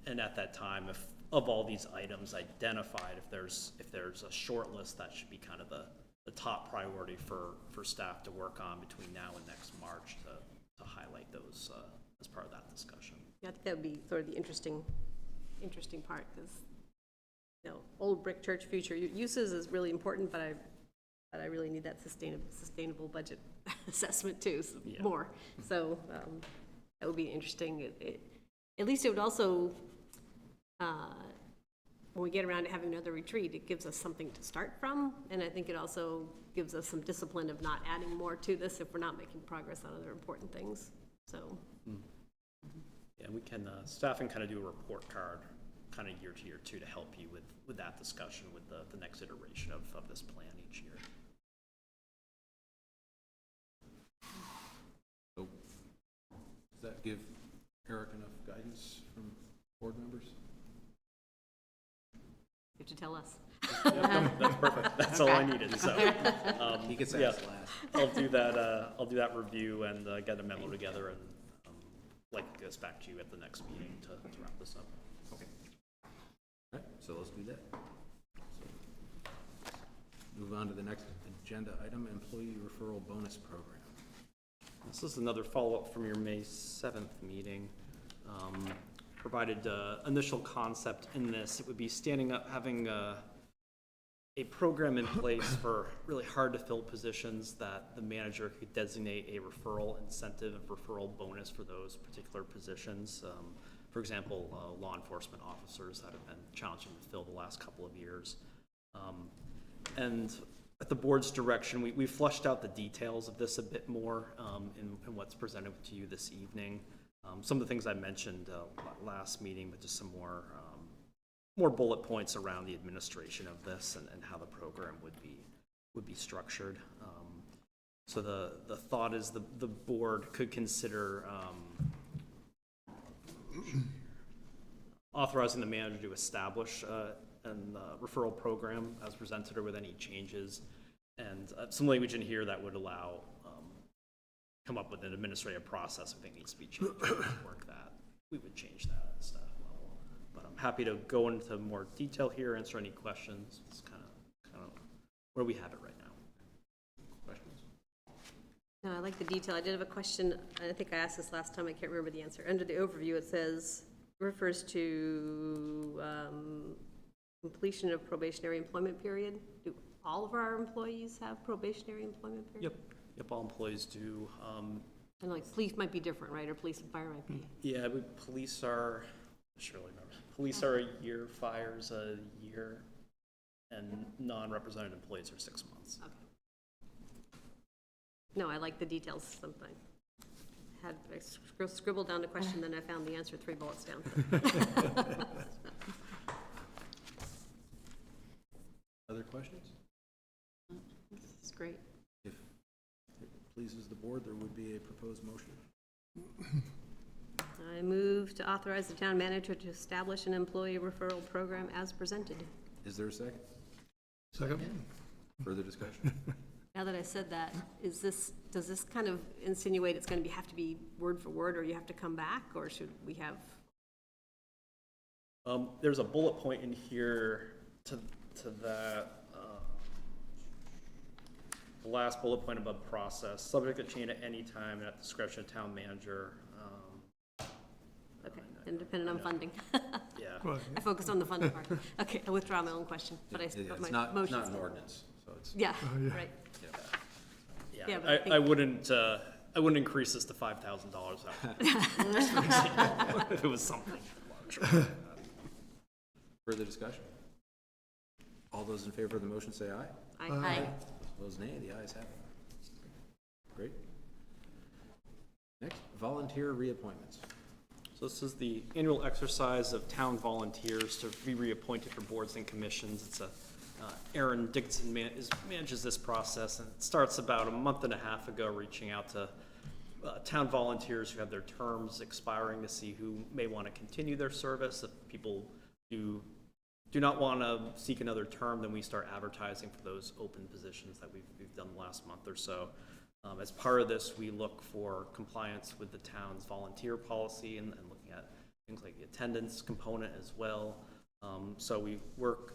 and at that time, if of all these items identified, if there's a short list, that should be kind of the top priority for staff to work on between now and next March to highlight those as part of that discussion. Yeah, I think that would be sort of the interesting part, because, you know, old brick church, future uses is really important, but I really need that sustainable budget assessment too, so Yeah. more. So that would be interesting. At least it would also, when we get around to having another retreat, it gives us something to start from, and I think it also gives us some discipline of not adding more to this if we're not making progress on other important things. So. Yeah, we can, staff can kind of do a report card kind of year to year too, to help you with that discussion with the next iteration of this plan each year. So, does that give Eric enough guidance from board members? You have to tell us. That's perfect. That's all I needed. So He gets yeah, asked last. I'll do that. I'll do that review and get a memo together and like get this back to you at the next meeting to wrap this up. Okay. All right, so let's do that. Move on to the next agenda item, employee referral bonus program. This is another follow-up from your May 7th meeting. Provided initial concept in this. It would be standing up, having a program in place for really hard-to-fill positions that the manager could designate a referral incentive and referral bonus for those particular positions. For example, law enforcement officers that have been challenging to fill the last couple of years. And at the board's direction, we flushed out the details of this a bit more in what's presented to you this evening. Some of the things I mentioned last meeting, but just some more bullet points around the administration of this and how the program would be structured. So the thought is the board could consider authorizing the manager to establish a referral program as presented or with any changes, and some language in here that would allow come up with an administrative process I think needs to be changed. Work that we would change that at staff level, but I'm happy to go into more detail here, answer any questions. It's kind of where we have it right now. Questions? No, I like the detail. I did have a question. I think I asked this last time. I can't remember the answer. Under the overview, it says, refers to completion of probationary employment period. Do all of our employees have probationary employment period? Yep, all employees do. And like police might be different, right? Or police and fire might be. Yeah, but police are, surely remember, police are a year, fire's a year, and non-represented employees are 6 months. Okay. No, I like the details. Something. I scribbled down the question, then I found the answer 3 bullets down. Other questions? This is great. If it pleases the board, there would be a proposed motion. I move to authorize the town manager to establish an employee referral program as presented. Is there a second? Second? Further discussion? Now that I said that, does this kind of insinuate it's going to have to be word for word, or you have to come back, or should we have? There's a bullet point in here to that. The last bullet point about process, subject to change at any time and at discretion of town manager. Okay, independent on funding. Yeah. Right. I focused on the funding part. Okay, I withdraw my own question, but It's my not motion. an ordinance, so it's. Yeah, yeah. right. Yeah, Yeah, but I think- I wouldn't increase this to $5,000 if it was something larger. Further discussion? All those in favor of the motion say aye. Aye. Those nay, the ayes have it. Great. Next, volunteer reappointments. So this is the annual exercise of town volunteers to be reappointed for boards and commissions. It's Aaron Dixon manages this process, and it starts about a month and a half ago, reaching out to town volunteers who have their terms expiring to see who may want to continue their service. If people do not want to seek another term, then we start advertising for those open positions that we've done the last month or so. As part of this, we look for compliance with the town's volunteer policy and looking at things like the attendance component as well. So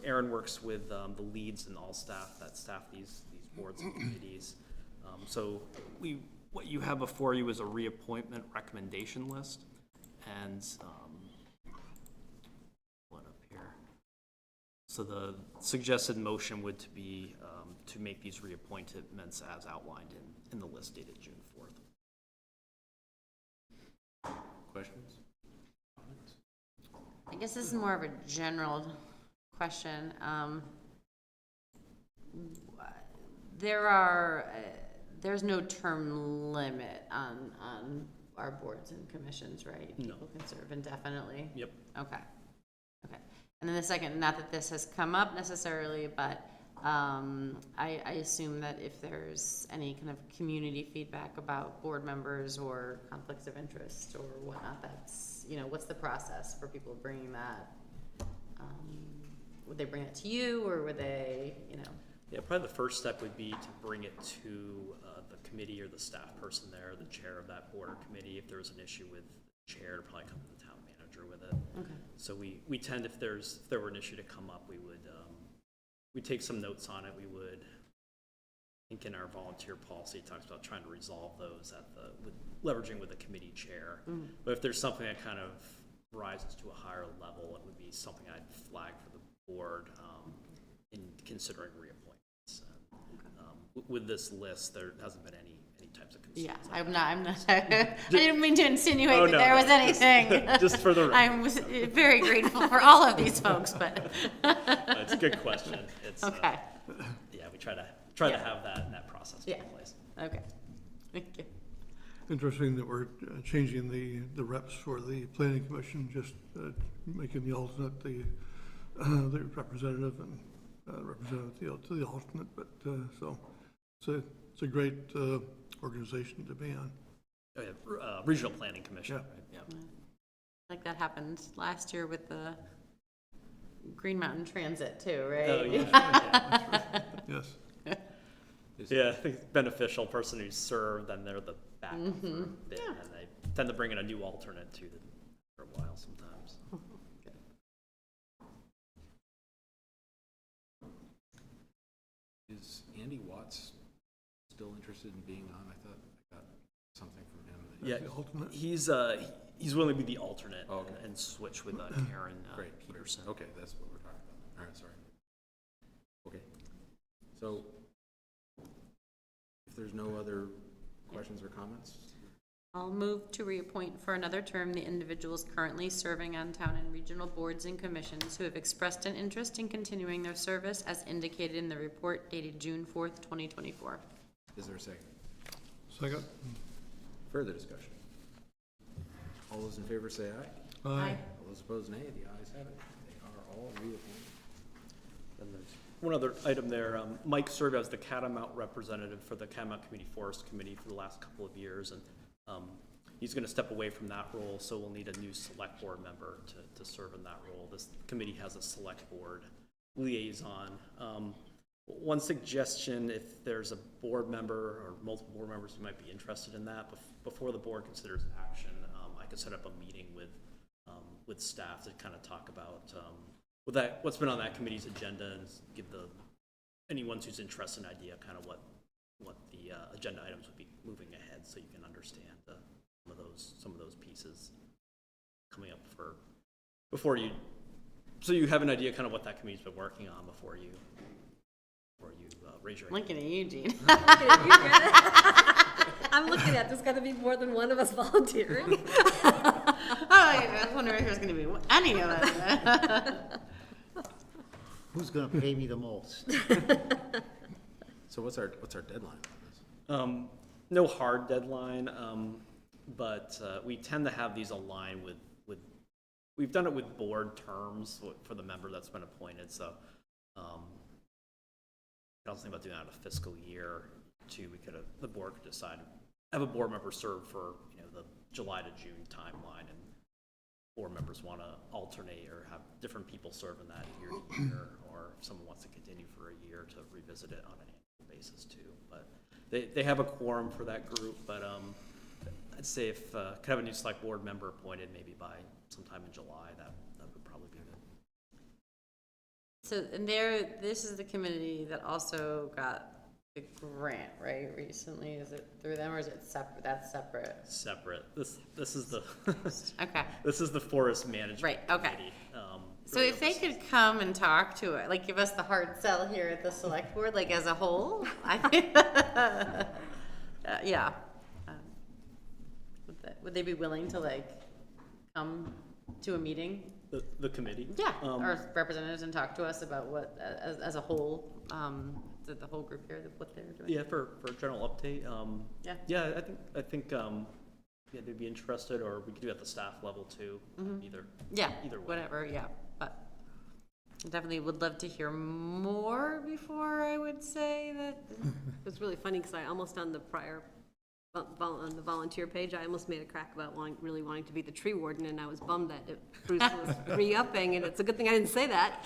Aaron works with the leads and all staff that staff these boards and committees. So what you have before you is a reappointment recommendation list, and one up here. So the suggested motion would be to make these reappointments as outlined in the list dated June 4th. Questions? Comments? I guess this is more of a general question. There's no term limit on our boards and commissions, right? No. People can serve indefinitely? Yep. Okay. And then the second, not that this has come up necessarily, but I assume that if there's any kind of community feedback about board members or conflicts of interest or whatnot, that's, you know, what's the process for people bringing that? Would they bring it to you, or would they, you know? Yeah, probably the first step would be to bring it to the committee or the staff person there, the chair of that board or committee. If there was an issue with the chair, to probably come to the town manager with it. Okay. So we tend, if there were an issue to come up, we'd take some notes on it. We would, I think in our volunteer policy, it talks about trying to resolve those leveraging with the committee chair. Mm-hmm. But if there's something that kind of rises to a higher level, it would be something I'd flag for the board in considering reappointments. With this list, there hasn't been any types of concerns. Yeah, I'm not, I didn't mean to insinuate Oh, that no, there was no, anything. just for the I'm very grateful for all of these folks, but. It's a good question. It's, Okay, yeah, we try to Yeah. have that process Yeah. in place. okay, thank you. Interesting that we're changing the reps for the planning commission, just making the alternate the representative and representative to the alternate, but so it's a great organization to be on. Oh, yeah, Regional Planning Commission, Yeah. right? Yeah. Like that happened last year with the Green Mountain Transit too, right? Oh, yeah. Yes. Yeah, I think beneficial person who's served, then they're the backup for a bit, and they tend to bring in a new alternate too for a while sometimes. Is Andy Watts still interested in being on? I thought I got something from him. That Yeah, the alternate? he's willing to be the alternate Oh, okay. and switch with Karen Great. Peterson. Okay, that's what we're talking about. All right, sorry. Okay. So, if there's no other questions or comments, I'll move to reappoint for another term the individuals currently serving on town and regional boards and commissions who have expressed an interest in continuing their service as indicated in the report dated June 4th, 2024. is there a second? Second? Further discussion? All those in favor say aye. Aye. All those opposed, nay. The ayes have it. They are all reappointed. Then there's one other item there. Mike served as the Catamount representative for the Catamount Community Forest Committee for the last couple of years, and he's going to step away from that role, so we'll need a new select board member to serve in that role. This committee has a select board liaison. One suggestion, if there's a board member or multiple board members who might be interested in that, before the board considers action, I could set up a meeting with staff to kind of talk about what's been on that committee's agenda and give anyone who's interested an idea kind of what the agenda items would be moving ahead, so you can understand some of those pieces coming up before you, so you have an idea kind of what that committee's been working on before you raise your hand. Looking at you, Gene. I'm looking at, there's gotta be more than one of us volunteering. I was wondering if there's going to be any of it. Who's gonna pay me the most? So what's our deadline on this? No hard deadline, but we tend to have these align with, we've done it with board terms for the member that's been appointed, so I was thinking about doing that in a fiscal year too. The board could decide, have a board member serve for, the July to June timeline, and board members want to alternate or have different people serve in that year to year, or if someone wants to continue for a year to revisit it on an annual basis too. But they have a quorum for that group, but I'd say if could have a new select board member appointed maybe by sometime in July, that would probably be good. So, and this is the committee that also got the grant, right, recently? Is it through them, or is it separate? That's separate. Separate. This is the Okay. this is the forest management Right, okay. committee. So if they could come and talk to it, like give us the hard sell here at the select board, like as a whole, I think, yeah. Would they be willing to like come to a meeting? The committee. Yeah, or representatives, and talk to us about what, as a whole, the whole group here, what they're doing. Yeah, for a general update. Yeah. Yeah, I think yeah, they'd be interested, or we could do it at the staff level too. Mhm. Either Yeah, either way. whatever, yeah, but, Definitely would love to hear more before I would say that. It was really funny, because I almost on the prior, on the volunteer page, I almost made a crack about really wanting to be the tree warden, and I was bummed that Bruce was re-upping, and it's a good thing I didn't say that.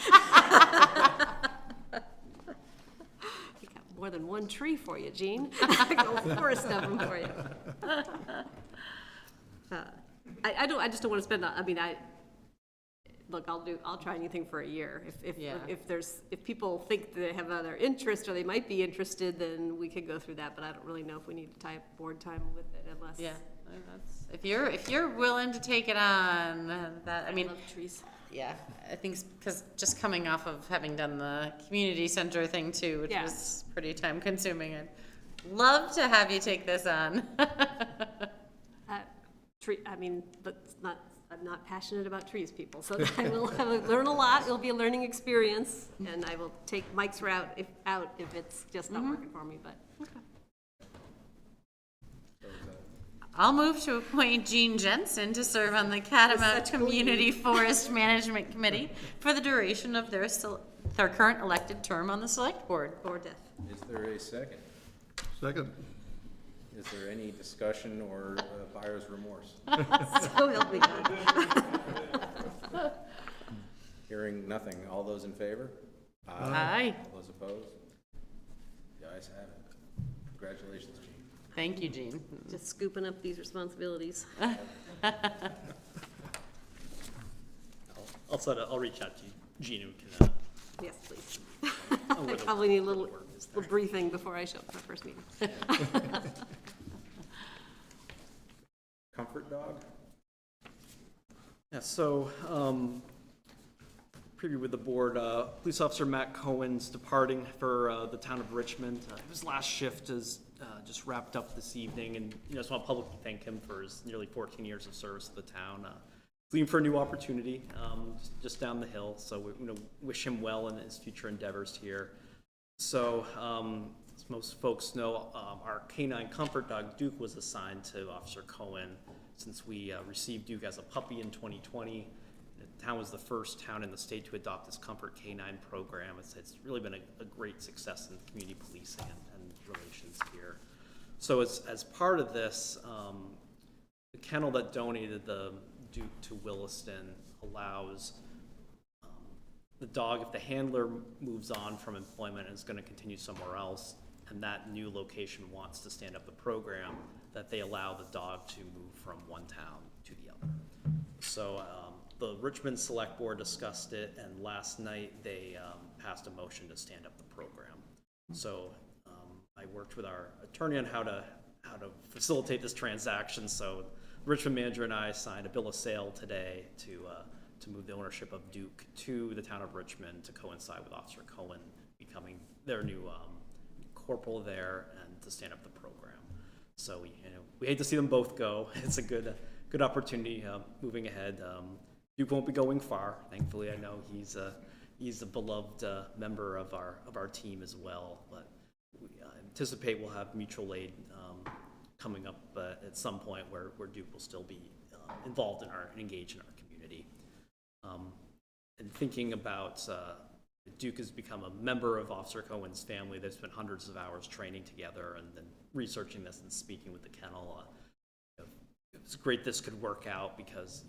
You got more than one tree for you, Jean. I got a forest of them for you. I just don't want to spend, look, I'll try anything for a year. Yeah. If people think they have other interest or they might be interested, then we could go through that, but I don't really know if we need to tie up board time with it unless. Yeah, if you're willing to take it on, I mean, love trees. yeah, I think because just coming off of having done the community center thing too, which Yeah. was pretty time consuming, I'd love to have you take this on. I'm not passionate about trees, people, so I will learn a lot. It'll be a learning experience, and I will take Mike's route if it's just not working for me, but. I'll move to appoint Jean Jensen to serve on the Catamount Such a Community Forest Management Committee for the duration of their current elected term on the select board. Or death. Is there a second? Second. Is there any discussion or buyer's remorse? So help me God. Hearing nothing. All those in favor? Aye. All those opposed? The ayes have it. Congratulations, Jean. Thank you, Jean. Just scooping up these responsibilities. I'll reach out to you, Gina, who can, Yes, please. know where I the probably need a little work is there. briefing before I show up for the first meeting. Comfort dog? Yeah, so, preview with the board, Police Officer Matt Cohen's departing for the town of Richmond. His last shift is just wrapped up this evening, and I just want to publicly thank him for his nearly 14 years of service to the town. Leaving for a new opportunity just down the hill, so we wish him well in his future endeavors here. So, as most folks know, our canine comfort dog, Duke, was assigned to Officer Cohen since we received Duke as a puppy in 2020. The town was the first town in the state to adopt this comfort canine program. It's really been a great success in community policing and relations here. So as part of this, the kennel that donated the Duke to Williston allows the dog, if the handler moves on from employment and is going to continue somewhere else, and that new location wants to stand up the program, that they allow the dog to move from one town to the other. So the Richmond Selectboard discussed it, and last night they passed a motion to stand up the program. So I worked with our attorney on how to facilitate this transaction. So the Richmond manager and I signed a bill of sale today to move the ownership of Duke to the town of Richmond to coincide with Officer Cohen becoming their new corporal there and to stand up the program. So we hate to see them both go. It's a good opportunity moving ahead. Duke won't be going far. Thankfully, I know he's a beloved member of our team as well. But we anticipate we'll have mutual aid coming up at some point where Duke will still be involved in and engaged in our community. And thinking about Duke has become a member of Officer Cohen's family. They've spent hundreds of hours training together and then researching this and speaking with the kennel. It's great this could work out because,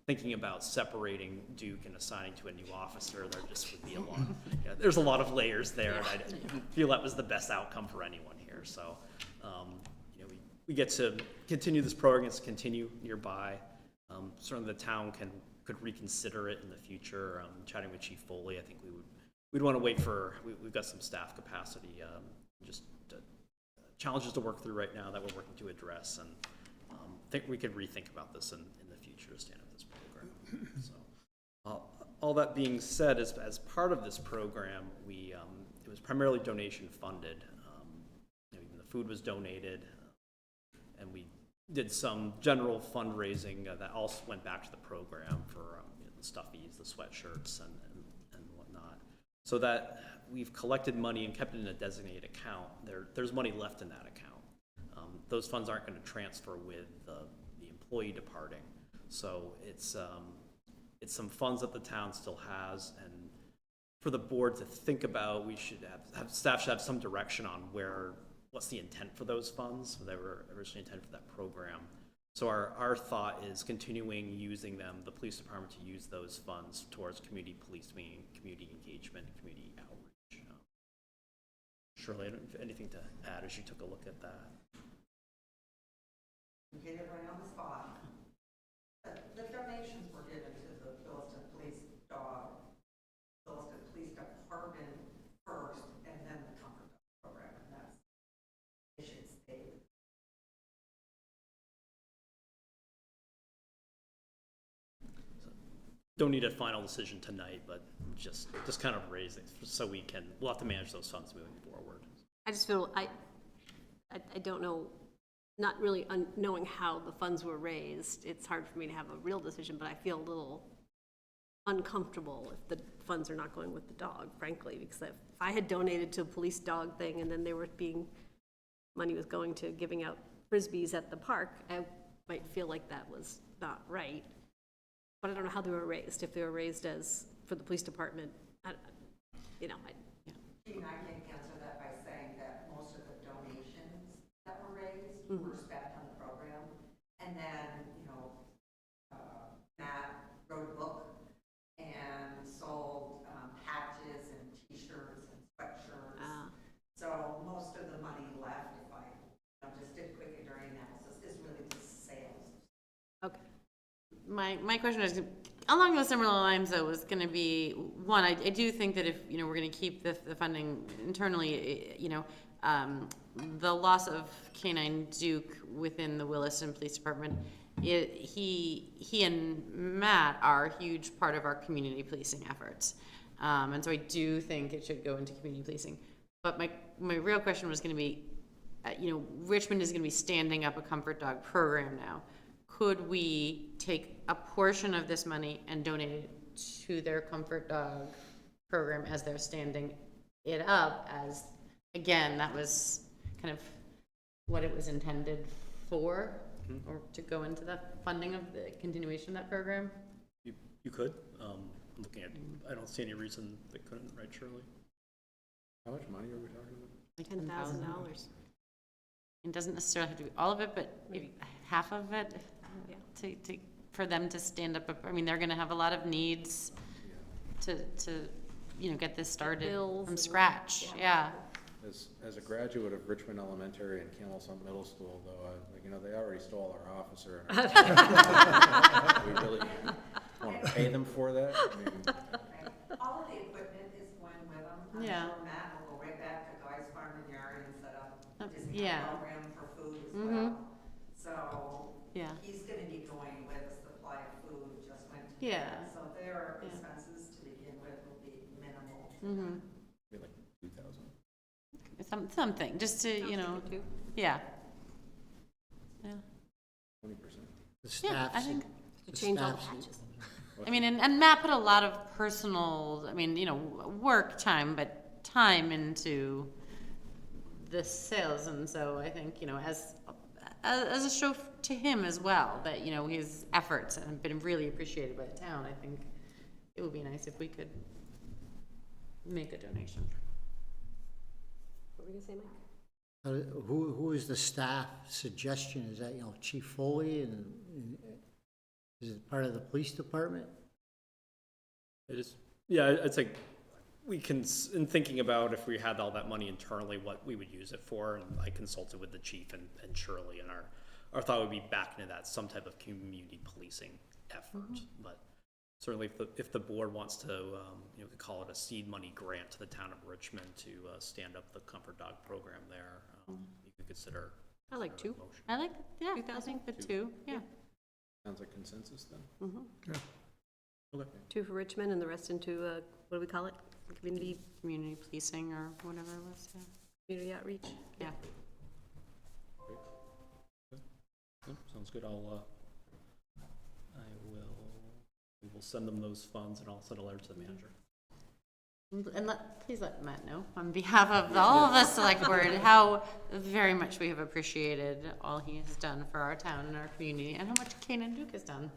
thinking about separating Duke and assigning to a new officer, there just would be a lot. There's a lot of layers there, and I didn't feel that was the best outcome for anyone here. So, we get to continue this program, it's continue nearby. Certainly the town could reconsider it in the future. Chatting with Chief Foley, I think we'd want to wait for, we've got some staff capacity, just challenges to work through right now that we're working to address, and I think we could rethink about this in the future to stand up this program. So, all that being said, as part of this program, it was primarily donation funded. Even the food was donated, and we did some general fundraising that also went back to the program for the stuffies, the sweatshirts, and whatnot. So that we've collected money and kept it in a designated account. There's money left in that account. Those funds aren't going to transfer with the employee departing. So it's some funds that the town still has, and for the board to think about. We should staff should have some direction on what's the intent for those funds. They were originally intended for that program. So our thought is continuing using them, the police department to use those funds towards community policing, community engagement, community outreach. Shirley, I don't have anything to add as you took a look at that. You hit it right on the spot. The donations were given to the Williston Police Department first, and then the Comfort Dog program, and that's, it should stay. Don't need a final decision tonight, but just kind of raise it so we'll have to manage those funds moving forward. I just feel, I don't know, not really knowing how the funds were raised, it's hard for me to have a real decision, but I feel a little uncomfortable if the funds are not going with the dog, frankly, because if I had donated to a police dog thing and then money was going to giving out Frisbees at the park, I might feel like that was not right. But I don't know how they were raised, if they were raised as, for the police department, Gene, I can answer that by saying that most of the donations that were raised were spent on the program. And then, Matt wrote a book and sold patches and t-shirts and sweatshirts. So most of the money left, if I just did a quick analysis, is really just sales. okay. My question is, along those similar lines, though, was going to be, one, I do think that if, we're going to keep the funding internally, the loss of Canine Duke within the Williston Police Department, he and Matt are a huge part of our community policing efforts. And so I do think it should go into community policing. But my real question was going to be, Richmond is going to be standing up a comfort dog program now. Could we take a portion of this money and donate it to their comfort dog program as they're standing it up, as, again, that was kind of what it was intended for, or to go into the funding of the continuation of that program? You could. Looking at, I don't see any reason they couldn't, right, Shirley? How much money are we talking about? Like $10,000. It doesn't necessarily have to be all of it, but maybe half of it. Yeah. For them to stand up. I mean, they're going to have a lot of needs to get this started Bills from and- scratch. Yeah. As a graduate of Richmond Elementary and Camelson Middle School, though, they already stole our officer. And our we really want to pay them for that? I mean, All of the equipment is going with them. I'm Yeah. sure Matt will go right back to Guy's Farm and Yard and set up a discount yeah. program for food as well. So Yeah. he's gonna be going with a supply of food, just went to Yeah. that. So their Yeah. expenses to begin with will be minimal. maybe like 2,000. Something just to, yeah. Yeah. 20%. The Yeah, staff. I think To change all the staff's- patches. I mean, and Matt put a lot of personal, work time, but time into the sales. And so I think, as a show to him as well, that, his efforts have been really appreciated by the town. I think it would be nice if we could make a donation. What were you gonna say, Mike? Who is the staff suggestion? Is that, Chief Foley and is it part of the police department? It is. Yeah, I'd say we can, in thinking about if we had all that money internally, what we would use it for, and I consulted with the chief and Shirley, and our thought would be back into that, some type of community policing effort. But certainly if the board wants to, we could call it a seed money grant to the town of Richmond to stand up the comfort dog program there, you could consider. I like consider two. a motion. I like, I 2,000? think the two, yeah. Sounds like consensus then? Okay. 2 for Richmond and the rest into, what do we call it? Community Community policing or whatever it was, yeah. Community outreach? Yeah. Yeah, sounds good. We will send them those funds, and I'll send a letter to the manager. And please let Matt know on behalf of all of us select board how very much we have appreciated all he has done for our town and our community, and how much Kane and Duke has done.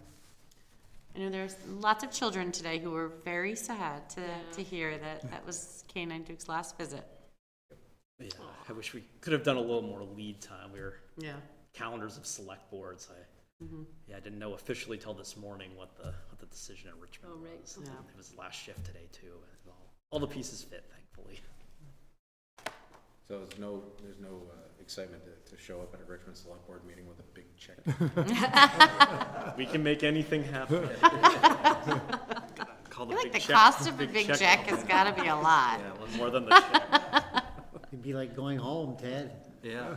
I know there's lots of children today who were very sad to hear that that was Canine Duke's last visit. Yeah, I wish we could have done a little more lead time. We were Yeah. calendars of select boards. I didn't know officially till this morning what the decision in Richmond Oh, right. was. Yeah. It was last shift today too. And all the pieces fit, thankfully. So there's no excitement to show up at a Richmond Select Board meeting with a big check. We can make anything happen. Call I feel like the check- cost of a big check check out. has got to be a lot. Yeah, well, more than the check. It'd be like going home, Ted. Yeah.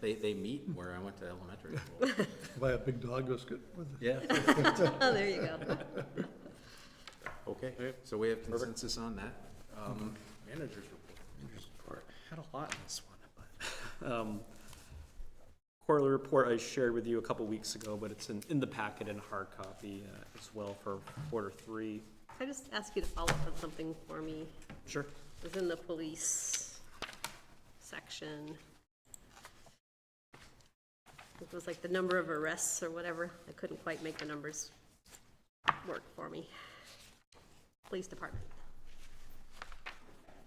They meet where I went to elementary school. Buy a big dog biscuit with Yeah. Oh, there you go. Okay, so we have consensus on that. Managers report. Had a lot in this one, but quarterly report I shared with you a couple weeks ago, but it's in the packet in hard copy as well for quarter 3. Can I just ask you to follow up on something for me? Sure. It was in the police section. It was like the number of arrests or whatever. I couldn't quite make the numbers work for me. Police department.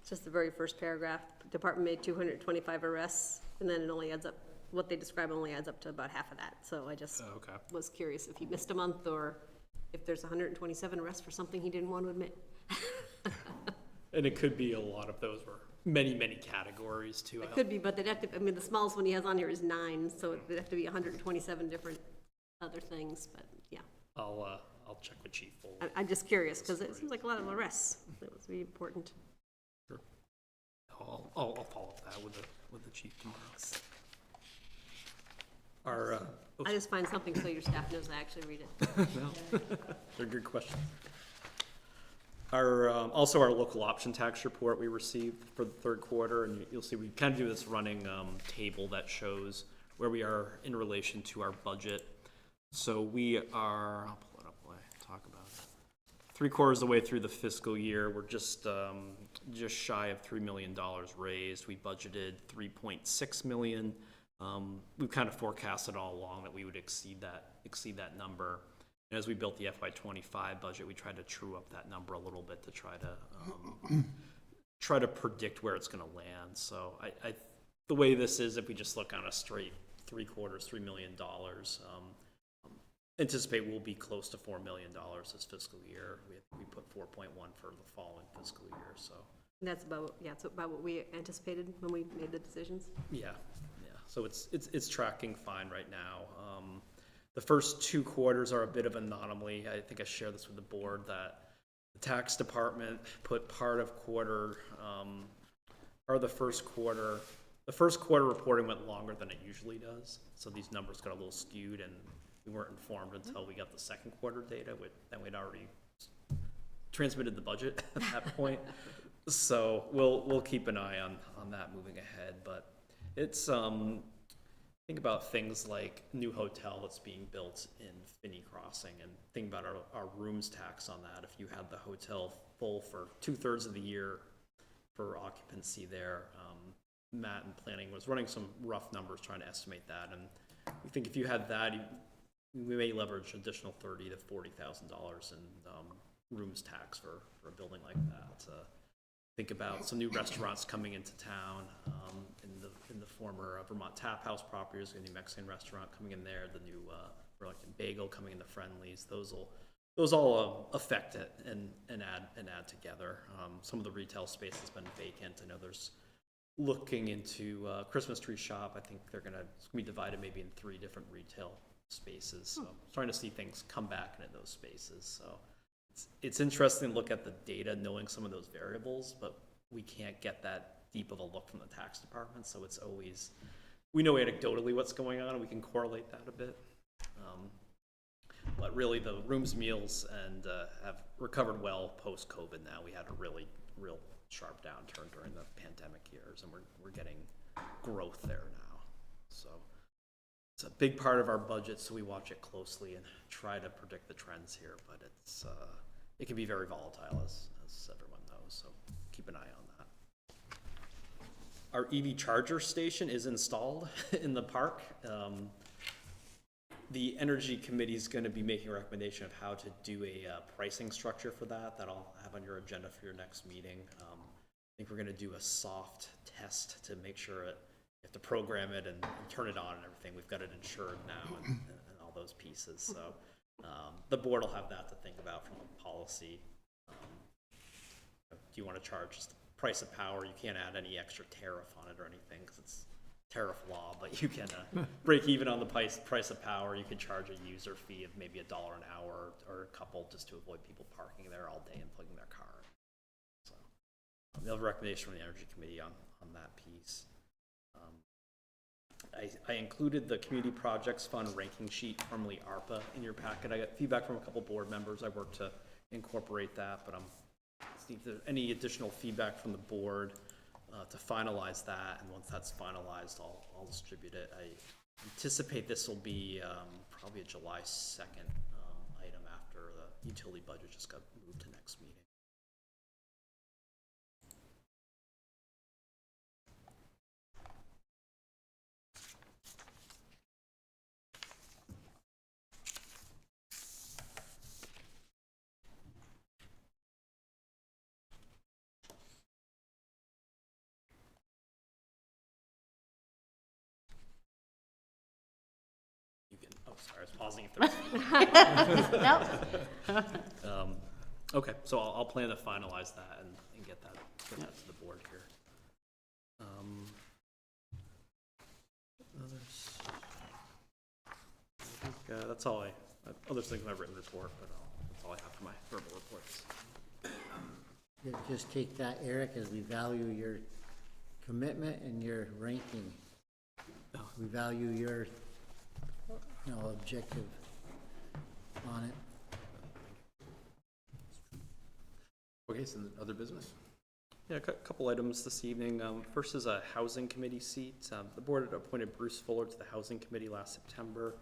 It's just the very first paragraph. Department made 225 arrests, and then it only adds up, what they describe only adds up to about half of that. So I just Okay. was curious if he missed a month or if there's 127 arrests for something he didn't want to admit. And it could be a lot of those were many categories too. It could be, but they'd have to, I mean, the smallest one he has on here is 9, so it'd have to be 127 different other things, but yeah. I'll check with Chief Full. I'm just curious, because it seems like a lot of arrests. It was really important. Sure. I'll follow up that with the chief tomorrow. Our I just find something so your staff knows I actually read it. they're good questions. Our also our local option tax report we received for the third quarter, and you'll see we kind of do this running table that shows where we are in relation to our budget. So we are, I'll pull it up while I talk about it. 3/4 of the way through the fiscal year. We're just shy of $3 million raised. We budgeted $3.6 million. We've kind of forecasted all along that we would exceed that number. And as we built the FY25 budget, we tried to true up that number a little bit to try to predict where it's going to land. So the way this is, if we just look on a straight 3/4, $3 million, anticipate we'll be close to $4 million this fiscal year. We put 4.1 for the following fiscal year. So And that's about, yeah, it's about what we anticipated when we made the decisions. yeah. So it's tracking fine right now. The first 2 quarters are a bit of an anomaly. I think I shared this with the board that the tax department put part of the first quarter. The first quarter reporting went longer than it usually does, so these numbers got a little skewed, and we weren't informed until we got the second quarter data. Then we'd already transmitted the budget at that point. So we'll keep an eye on that moving ahead, but it's think about things like new hotel that's being built in Finney Crossing, and think about our rooms tax on that. If you had the hotel full for 2/3 of the year for occupancy there, Matt in planning was running some rough numbers trying to estimate that, and we think if you had that, we may leverage additional $30,000 to $40,000 in rooms tax for a building like that. Think about some new restaurants coming into town, in the former Vermont Tap House property. There's a new Mexican restaurant coming in there, the new Burlington Bagel coming into Friendly's. Those all affect it and add together. Some of the retail space has been vacant. I know there's looking into Christmas tree shop. I think it's gonna be divided maybe in 3 different retail spaces. So trying to see things come back into those spaces. So it's interesting to look at the data, knowing some of those variables, but we can't get that deep of a look from the tax department. So it's always, we know anecdotally what's going on, and we can correlate that a bit. But really, the rooms, meals, and have recovered well post-COVID now. We had a real sharp downturn during the pandemic years, and we're getting growth there now. So it's a big part of our budget, so we watch it closely and try to predict the trends here. But it can be very volatile, as everyone knows. So keep an eye on that. Our EV charger station is installed in the park. The Energy Committee is going to be making a recommendation of how to do a pricing structure for that. That I'll have on your agenda for your next meeting. I think we're going to do a soft test to make sure you have to program it and turn it on and everything. We've got it insured now and all those pieces. So the board will have that to think about from a policy. Do you want to charge just the price of power? You can't add any extra tariff on it or anything because it's tariff law, but you can break even on the price of power. You can charge a user fee of maybe $1 an hour or a couple just to avoid people parking there all day and plugging their car in. So we'll have a recommendation from the Energy Committee on that piece. I included the Community Projects Fund ranking sheet, formerly ARPA, in your packet. I got feedback from a couple board members. I worked to incorporate that, but see if there's any additional feedback from the board to finalize that, and once that's finalized, I'll distribute it. I anticipate this will be probably a July 2nd item after the utility budget just got moved to next meeting. Sorry, I was pausing if there was. Okay, so I'll plan to finalize that and get that to the board here. That's all other things in my written report, but that's all I have for my verbal reports. Yeah, just take that, Eric, as we value your commitment and your ranking. We value your objective on it. Okay, so other business? Yeah, a couple items this evening. First is a housing committee seat. The board had appointed Bruce Fuller to the housing committee last September.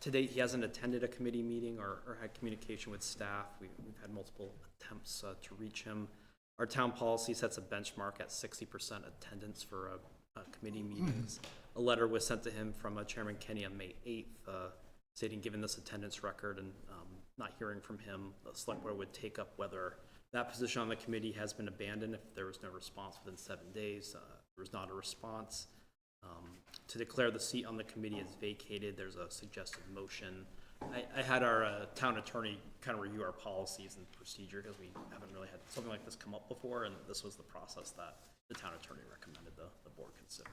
To date, he hasn't attended a committee meeting or had communication with staff. We've had multiple attempts to reach him. Our town policy sets a benchmark at 60% attendance for committee meetings. A letter was sent to him from Chairman Kenny on May 8th, stating given this attendance record and not hearing from him, the select board would take up whether that position on the committee has been abandoned if there was no response within 7 days. There was not a response. To declare the seat on the committee is vacated, there's a suggested motion. I had our town attorney kind of review our policies and procedure because we haven't really had something like this come up before, and this was the process that the town attorney recommended the board consider.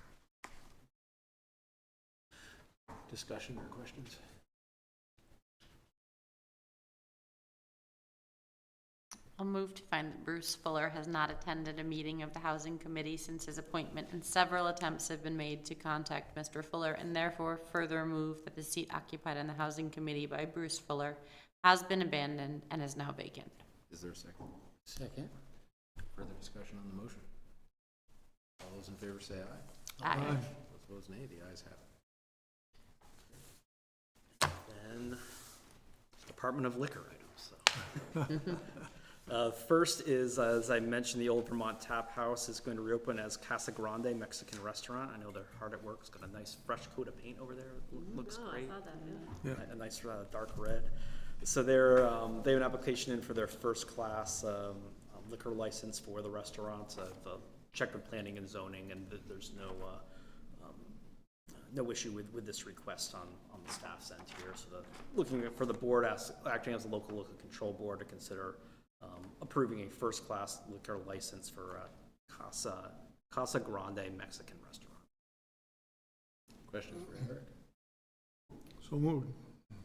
Discussion or questions? I'll move to find that Bruce Fuller has not attended a meeting of the Housing Committee since his appointment, and several attempts have been made to contact Mr. Fuller, and therefore further move that the seat occupied on the Housing Committee by Bruce Fuller has been abandoned and is now vacant. Is there a second? Second. Further discussion on the motion? All those in favor say aye. Aye. Those opposed, nay. The ayes have it. Then Department of Liquor items. So. First is, as I mentioned, the Old Vermont Tap House is going to reopen as Casa Grande Mexican Restaurant. I know they're hard at work. It's got a nice fresh coat of paint over there. Looks great. I saw that, A nice dark red. So they have an application in for their first class liquor license for the restaurant. Checked with planning and zoning, and there's no issue with this request on the staff's end here. So looking for the board acting as a local control board to consider approving a first-class liquor license for Casa Grande Mexican Restaurant. Questions for Eric? So moved.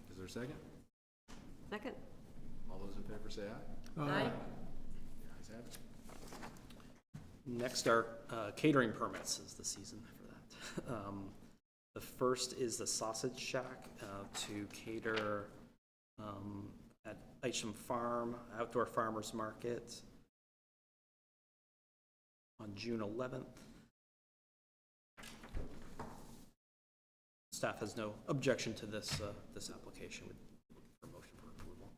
Is there a second? Second. All those in favor say aye. Aye. The ayes have it. Next are catering permits is the season for that. The first is the Sausage Shack to cater at Isham Farm, Outdoor Farmers Market on June 11th. Staff has no objection to this application. For motion for approval.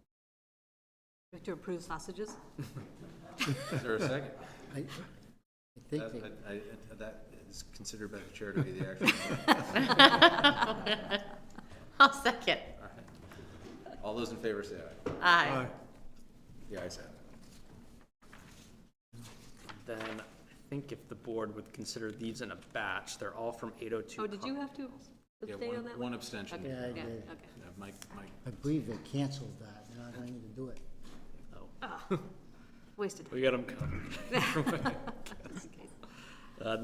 We have to approve sausages? Is there a second? I think That is considered by the chair to be the action. I'll second. All right. All those in favor say aye. Aye. The ayes have it. Then I think if the board would consider these in a batch, they're all from 802. Oh, did you have to Yeah, abstain on that one one? abstention. Okay, Yeah, I yeah, did. okay. Yeah, Mike, I believe they canceled that, they're not going to do it. Oh, Wasted we got them covered.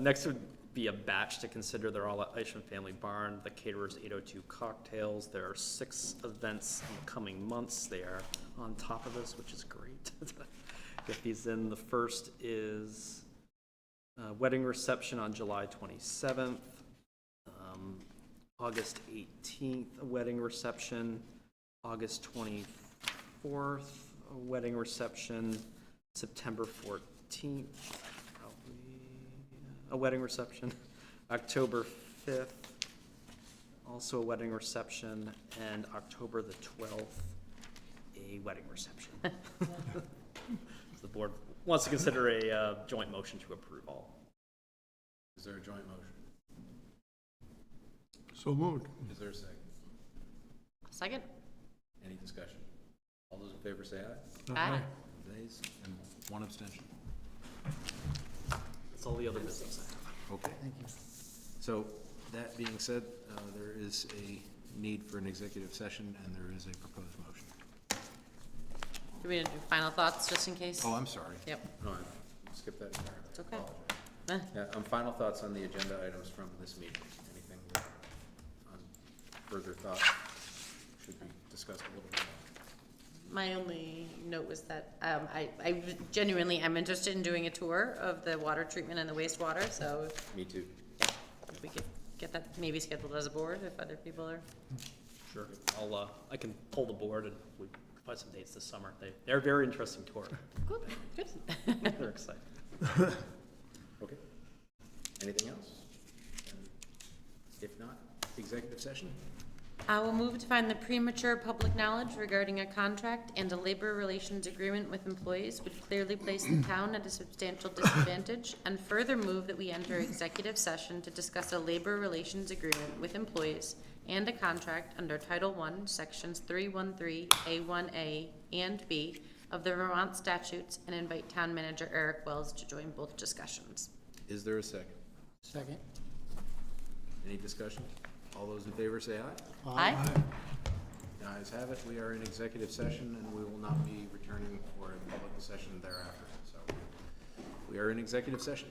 Next would be a batch to consider. They're all at Isham Family Barn, the caterer's 802 cocktails. There are 6 events in the coming months. They are on top of this, which is great. Get these in. The first is wedding reception on July 27th. August 18th, a wedding reception. August 24th, a wedding reception. September 14th, probably a wedding reception. October 5th, also a wedding reception. And October the 12th, a wedding reception. The board wants to consider a joint motion to approve all. is there a joint motion? So moved. Is there a second? Second? Any discussion? All those in favor say aye. Aye. Nays, and one abstention. That's all the other business I have. Okay. Thank you. So, that being said, there is a need for an executive session, and there is a proposed motion. Do we do final thoughts just in case? Oh, I'm sorry. Yep. No, I skipped that entirely. It's okay. Apologize. Yeah, final thoughts on the agenda items from this meeting. Anything that, on further thought should be discussed a little bit more? My only note was that I genuinely am interested in doing a tour of the water treatment and the wastewater, so Me too. if we could get that maybe scheduled as a board if other people are. Sure. I can pull the board and we can find some dates this summer. They're a very interesting tour. Good, good. They're exciting. Okay. Anything else? And if not, executive session? I will move to find the premature public knowledge regarding a contract and a labor relations agreement with employees would clearly place the town at a substantial disadvantage, and further move that we enter executive session to discuss a labor relations agreement with employees and a contract under Title I, Sections 313A1A and B of the Vermont statutes, and invite town manager Eric Wells to join both discussions. Is there a second? Second? Any discussion? All those in favor say aye. Aye? The ayes have it. We are in executive session, and we will not be returning for a public session thereafter. So, we are in executive session.